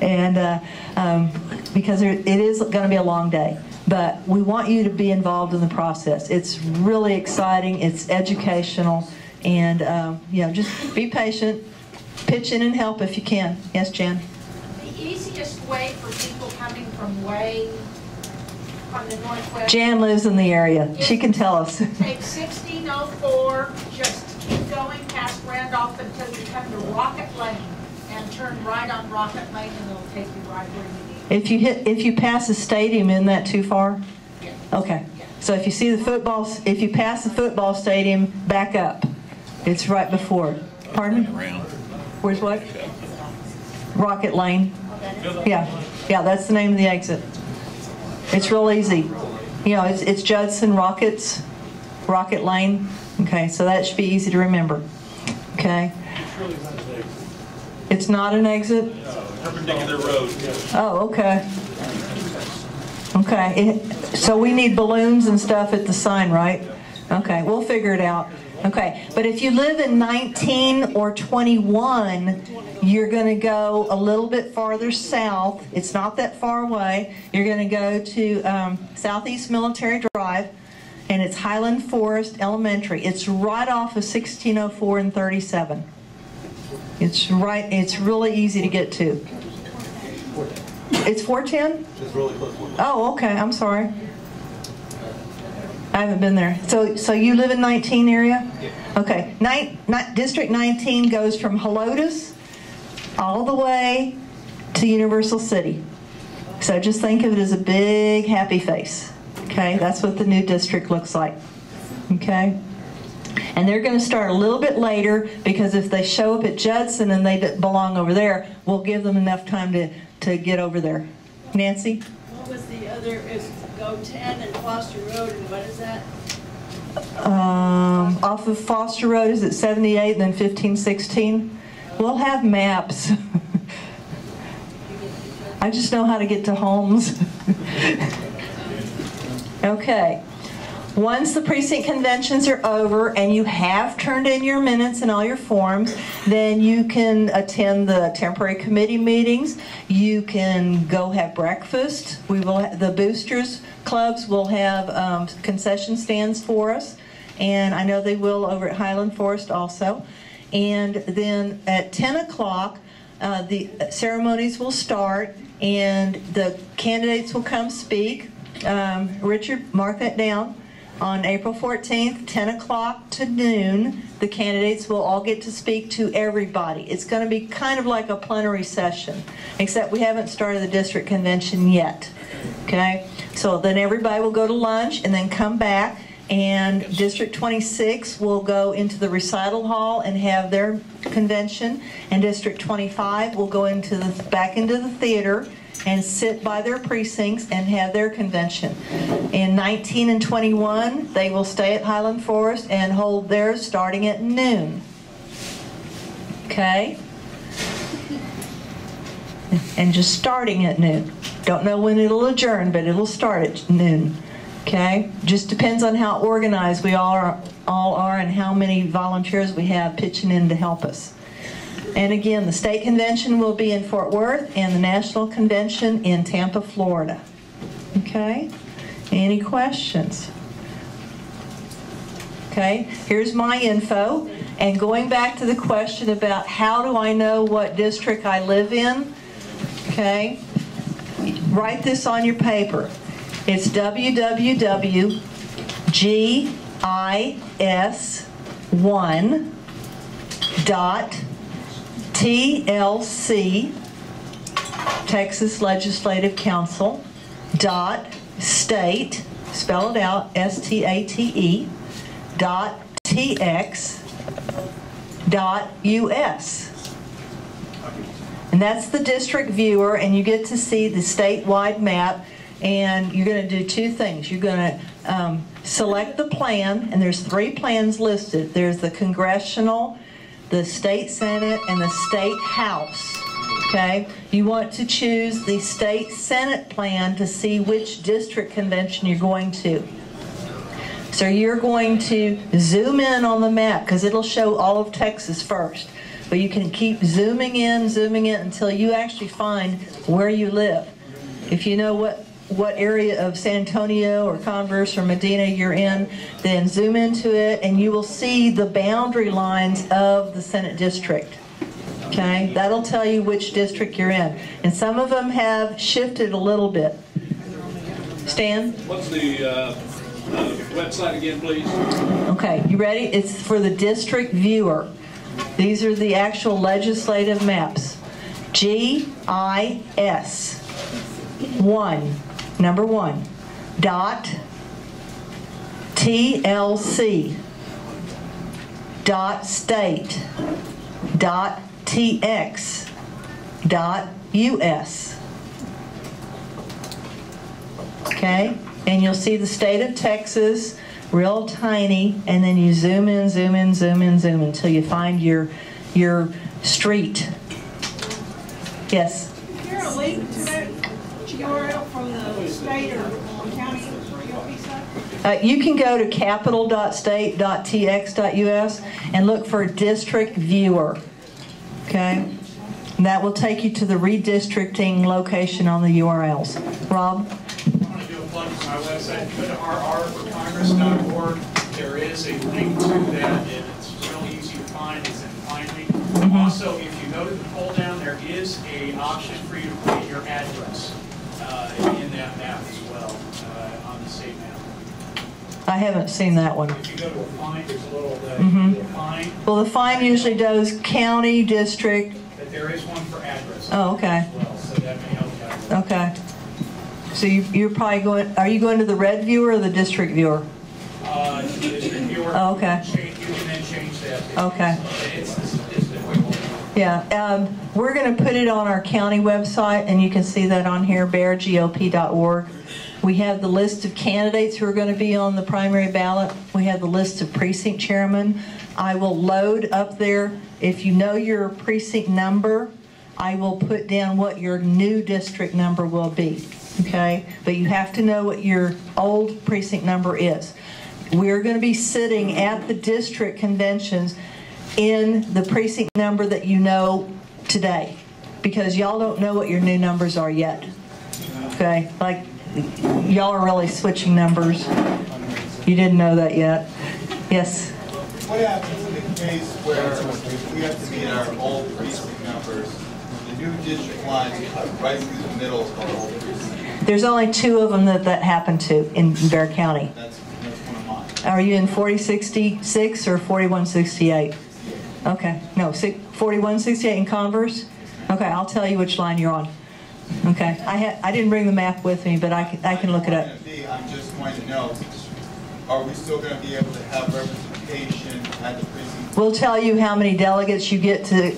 And because it is going to be a long day. But we want you to be involved in the process. It's really exciting. It's educational. And, just be patient. Pitch in and help if you can. Yes, Jan? The easiest way for people coming from way on the northwest. Jan lives in the area. She can tell us. Take 1604, just keep going past Randolph until you come to Rocket Lane, and turn right on Rocket Lane, and it'll take you right where you need. If you pass the stadium, isn't that too far? Yeah. Okay. So if you see if you pass the football stadium, back up. It's right before. Pardon me? Where's what? Rocket Lane. Yeah, that's the name of the exit. It's real easy. It's Judson Rocket Lane. Okay, so that should be easy to remember. Okay. It's not an exit? Perpendicular road. Oh, okay. Okay, so we need balloons and stuff at the sign, right? Okay, we'll figure it out. Okay, but if you live in 19 or 21, you're going to go a little bit farther south. It's not that far away. You're going to go to Southeast Military Drive, and it's Highland Forest Elementary. It's right off of 1604 and 37. It's really easy to get to. It's 410? It's really close. Oh, okay. I'm sorry. I haven't been there. So you live in 19 area? Yeah. Okay. District 19 goes from Helotes all the way to Universal City. So just think of it as a big happy face. Okay? That's what the new district looks like. Okay? And they're going to start a little bit later, because if they show up at Judson and they belong over there, we'll give them enough time to get over there. Nancy? What was the other, is Go 10 and Foster Road, and what is that? Off of Foster Road is at 78 and then 1516. We'll have maps. I just know how to get to homes. Okay. Once the precinct conventions are over and you have turned in your minutes and all your forms, then you can attend the temporary committee meetings. You can go have breakfast. The boosters clubs will have concession stands for us, and I know they will over at Highland Forest also. And then at 10 o'clock, the ceremonies will start, and the candidates will come speak. Richard, mark that down. On April 14th, 10 o'clock to noon, the candidates will all get to speak to everybody. It's going to be kind of like a plenary session, except we haven't started the district convention yet. Okay? So then everybody will go to lunch and then come back, and District 26 will go into the recital hall and have their convention, and District 25 will go back into the theater and sit by their precincts and have their convention. In 19 and 21, they will stay at Highland Forest and hold theirs starting at noon. Okay? And just starting at noon. Don't know when it'll adjourn, but it'll start at noon. Okay? Just depends on how organized we all are and how many volunteers we have pitching in to help us. And again, the state convention will be in Fort Worth and the national convention in Tampa, Florida. Okay? Any questions? Okay, here's my info. And going back to the question about how do I know what district I live in, okay, write this on your paper. It's www.gis1.TLC, Texas Legislative Council, .state, spell it out, S-T-A-T-E, .tx.us. And that's the district viewer, and you get to see the statewide map, and you're going to do two things. You're going to select the plan, and there's 3 plans listed. There's the congressional, the state senate, and the state house. Okay? You want to choose the state senate plan to see which district convention you're going to. So you're going to zoom in on the map because it'll show all of Texas first. But you can keep zooming in until you actually find where you live. If you know what area of San Antonio or Converse or Medina you're in, then zoom into it and you will see the boundary lines of the Senate district. Okay, that'll tell you which district you're in. And some of them have shifted a little bit. Stan? What's the website again, please? Okay, you ready? It's for the district viewer. These are the actual legislative maps. GIS 1, number 1, dot TLC dot state dot TX dot US. Okay, and you'll see the state of Texas real tiny, and then you zoom in until you find your street. Yes? Is there a link to that URL from the state or county GOP site? You can go to capital.state.tx.us and look for district viewer. Okay? And that will take you to the redistricting location on the URLs. Rob? I want to do a plug for my website. Go to rrforcongress.org. There is a link to that, and it's really easy to find. It's in Finally. Also, if you go to the pull down, there is an option for you to put in your address in that map as well, on the state map. I haven't seen that one. If you go to a find, there's a little find. Well, the find usually does county, district. But there is one for address. Oh, okay. As well, so that may help you out. Okay. So you're probably going, are you going to the red viewer or the district viewer? District viewer. Oh, okay. You can then change that. Okay. Yeah, we're going to put it on our county website, and you can see that on here, beargop.org. We have the list of candidates who are going to be on the primary ballot. We have the list of precinct chairmen. I will load up there. If you know your precinct number, I will put down what your new district number will be, okay? But you have to know what your old precinct number is. We're going to be sitting at the district conventions in the precinct number that you know today, because y'all don't know what your new numbers are yet, okay? Like, y'all are really switching numbers. You didn't know that yet. Yes? What happens in the case where we have to meet our old precinct numbers, the new district lines cut right through the middle of our old precinct? There's only 2 of them that happened to in Bexar County. That's one of mine. Are you in 4066 or 4168? Okay, no, 4168 in Converse? Okay, I'll tell you which line you're on. Okay, I didn't bring the map with me, but I can look it up. I'm just going to know, are we still going to be able to have representation at the precinct? We'll tell you how many delegates you get to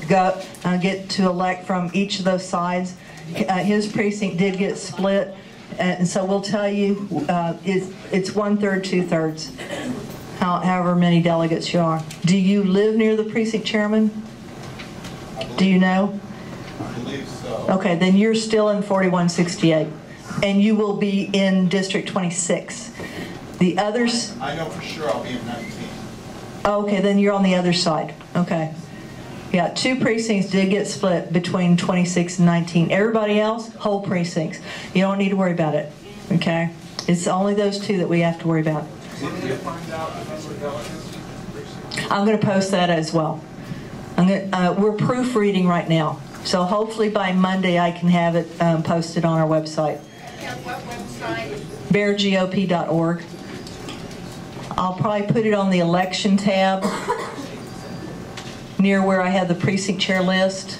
get to elect from each of those sides. His precinct did get split, and so we'll tell you it's 1/3, 2/3. However many delegates you are. Do you live near the precinct chairman? Do you know? I believe so. Okay, then you're still in 4168, and you will be in District 26. The others... I know for sure I'll be in 19. Okay, then you're on the other side. Okay. Yeah, 2 precincts did get split between 26 and 19. Everybody else, whole precincts. You don't need to worry about it, okay? It's only those 2 that we have to worry about. I'm going to post that as well. We're proofreading right now, so hopefully by Monday I can have it posted on our website. And what website? beargop.org. I'll probably put it on the election tab near where I have the precinct chair list.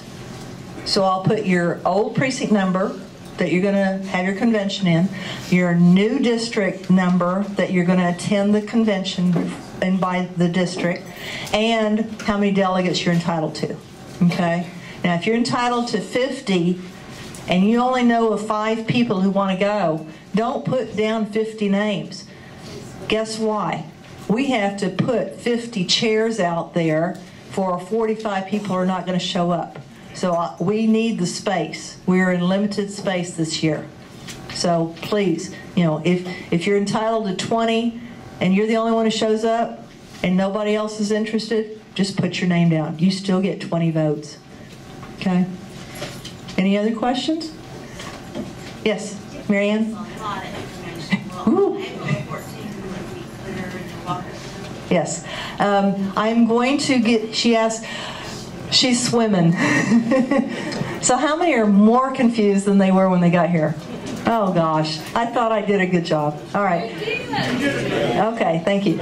So I'll put your old precinct number that you're going to have your convention in, your new district number that you're going to attend the convention and by the district, and how many delegates you're entitled to. Okay? Now, if you're entitled to 50 and you only know of 5 people who want to go, don't put down 50 names. Guess why? We have to put 50 chairs out there for 45 people who are not going to show up. So we need the space. We're in limited space this year. So please, you know, if you're entitled to 20 and you're the only one who shows up and nobody else is interested, just put your name down. You still get 20 votes. Okay? Any other questions? Yes, Marianne? Ooh. Yes. I'm going to get, she asked, she's swimming. So how many are more confused than they were when they got here? Oh gosh, I thought I did a good job. All right. Okay, thank you.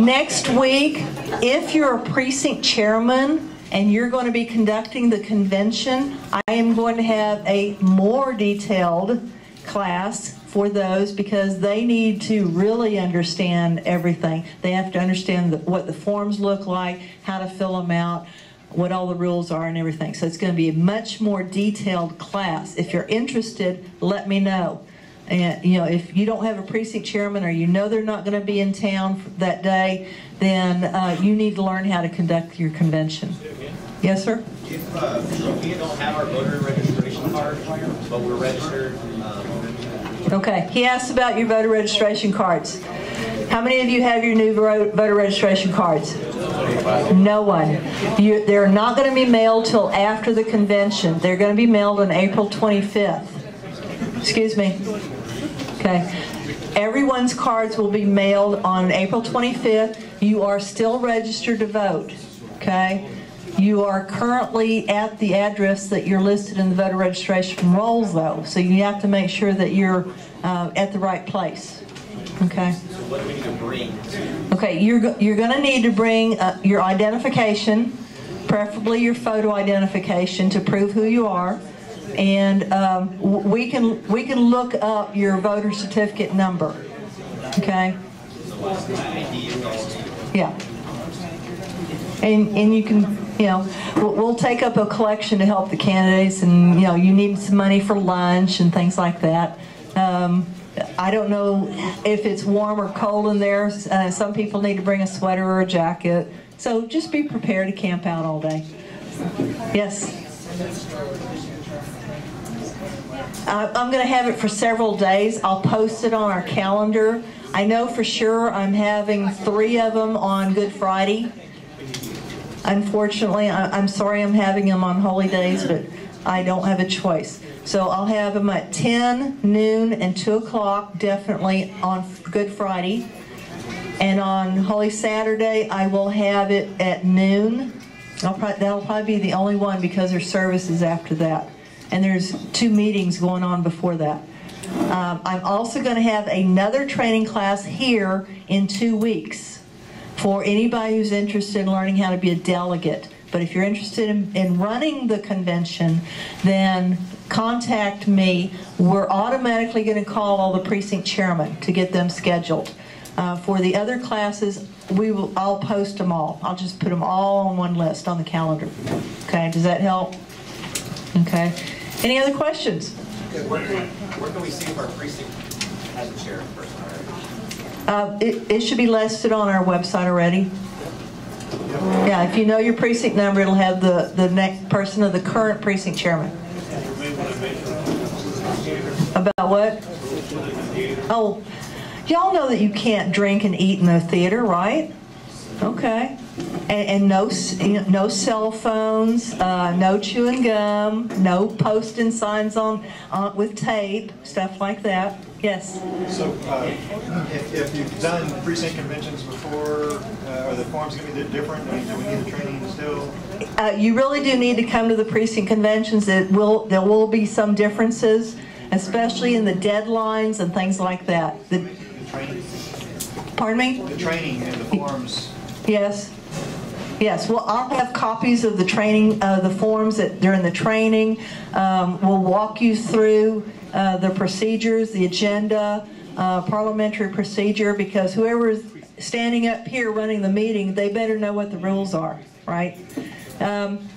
Next week, if you're a precinct chairman and you're going to be conducting the convention, I am going to have a more detailed class for those because they need to really understand everything. They have to understand what the forms look like, how to fill them out, what all the rules are and everything. So it's going to be a much more detailed class. If you're interested, let me know. And you know, if you don't have a precinct chairman or you know they're not going to be in town that day, then you need to learn how to conduct your convention. Yes, sir? If we don't have our voter registration card, but we're registered. Okay, he asked about your voter registration cards. How many of you have your new voter registration cards? No one. They're not going to be mailed till after the convention. They're going to be mailed on April 25th. Excuse me. Okay. Everyone's cards will be mailed on April 25th. You are still registered to vote. Okay. You are currently at the address that you're listed in the voter registration rolls, though, so you have to make sure that you're at the right place. Okay. So what do we need to bring? Okay, you're going to need to bring your identification, preferably your photo identification to prove who you are, and we can look up your voter certificate number. Okay. Yeah. And you can, you know, we'll take up a collection to help the candidates, and you know, you need some money for lunch and things like that. I don't know if it's warm or cold in there. Some people need to bring a sweater or a jacket. So just be prepared to camp out all day. Yes? I'm going to have it for several days. I'll post it on our calendar. I know for sure I'm having 3 of them on Good Friday. Unfortunately, I'm sorry I'm having them on holy days, but I don't have a choice. So I'll have them at 10, noon, and 2 o'clock, definitely on Good Friday. And on Holy Saturday, I will have it at noon. That'll probably be the only one because there's services after that. And there's 2 meetings going on before that. I'm also going to have another training class here in 2 weeks for anybody who's interested in learning how to be a delegate. But if you're interested in running the convention, then contact me. We're automatically going to call all the precinct chairmen to get them scheduled. For the other classes, I'll post them all. I'll just put them all on one list on the calendar. Okay, does that help? Okay. Any other questions? Where can we see if our precinct has a chair person already? It should be listed on our website already. Yeah, if you know your precinct number, it'll have the next person of the current precinct chairman. About what? Oh, y'all know that you can't drink and eat in the theater, right? Okay. And no cell phones, no chewing gum, no posting signs on with tape, stuff like that. Yes. So, if you've done precinct conventions before, are the forms going to be different? I mean, do we need the training still? You really do need to come to the precinct conventions. There will be some differences, especially in the deadlines and things like that. The training. Pardon me? The training and the forms. Yes. Yes, well, I'll have copies of the training, the forms that during the training. We'll walk you through the procedures, the agenda, parliamentary procedure, because whoever is standing up here running the meeting, they better know what the rules are, right?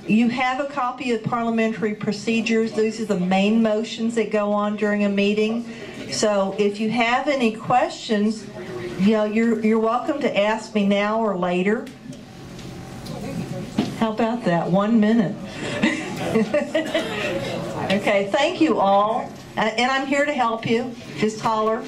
You have a copy of parliamentary procedures. These are the main motions that go on during a meeting. So if you have any questions, you know, you're welcome to ask me now or later. How about that? 1 minute. Okay, thank you all. And I'm here to help you. Just holler.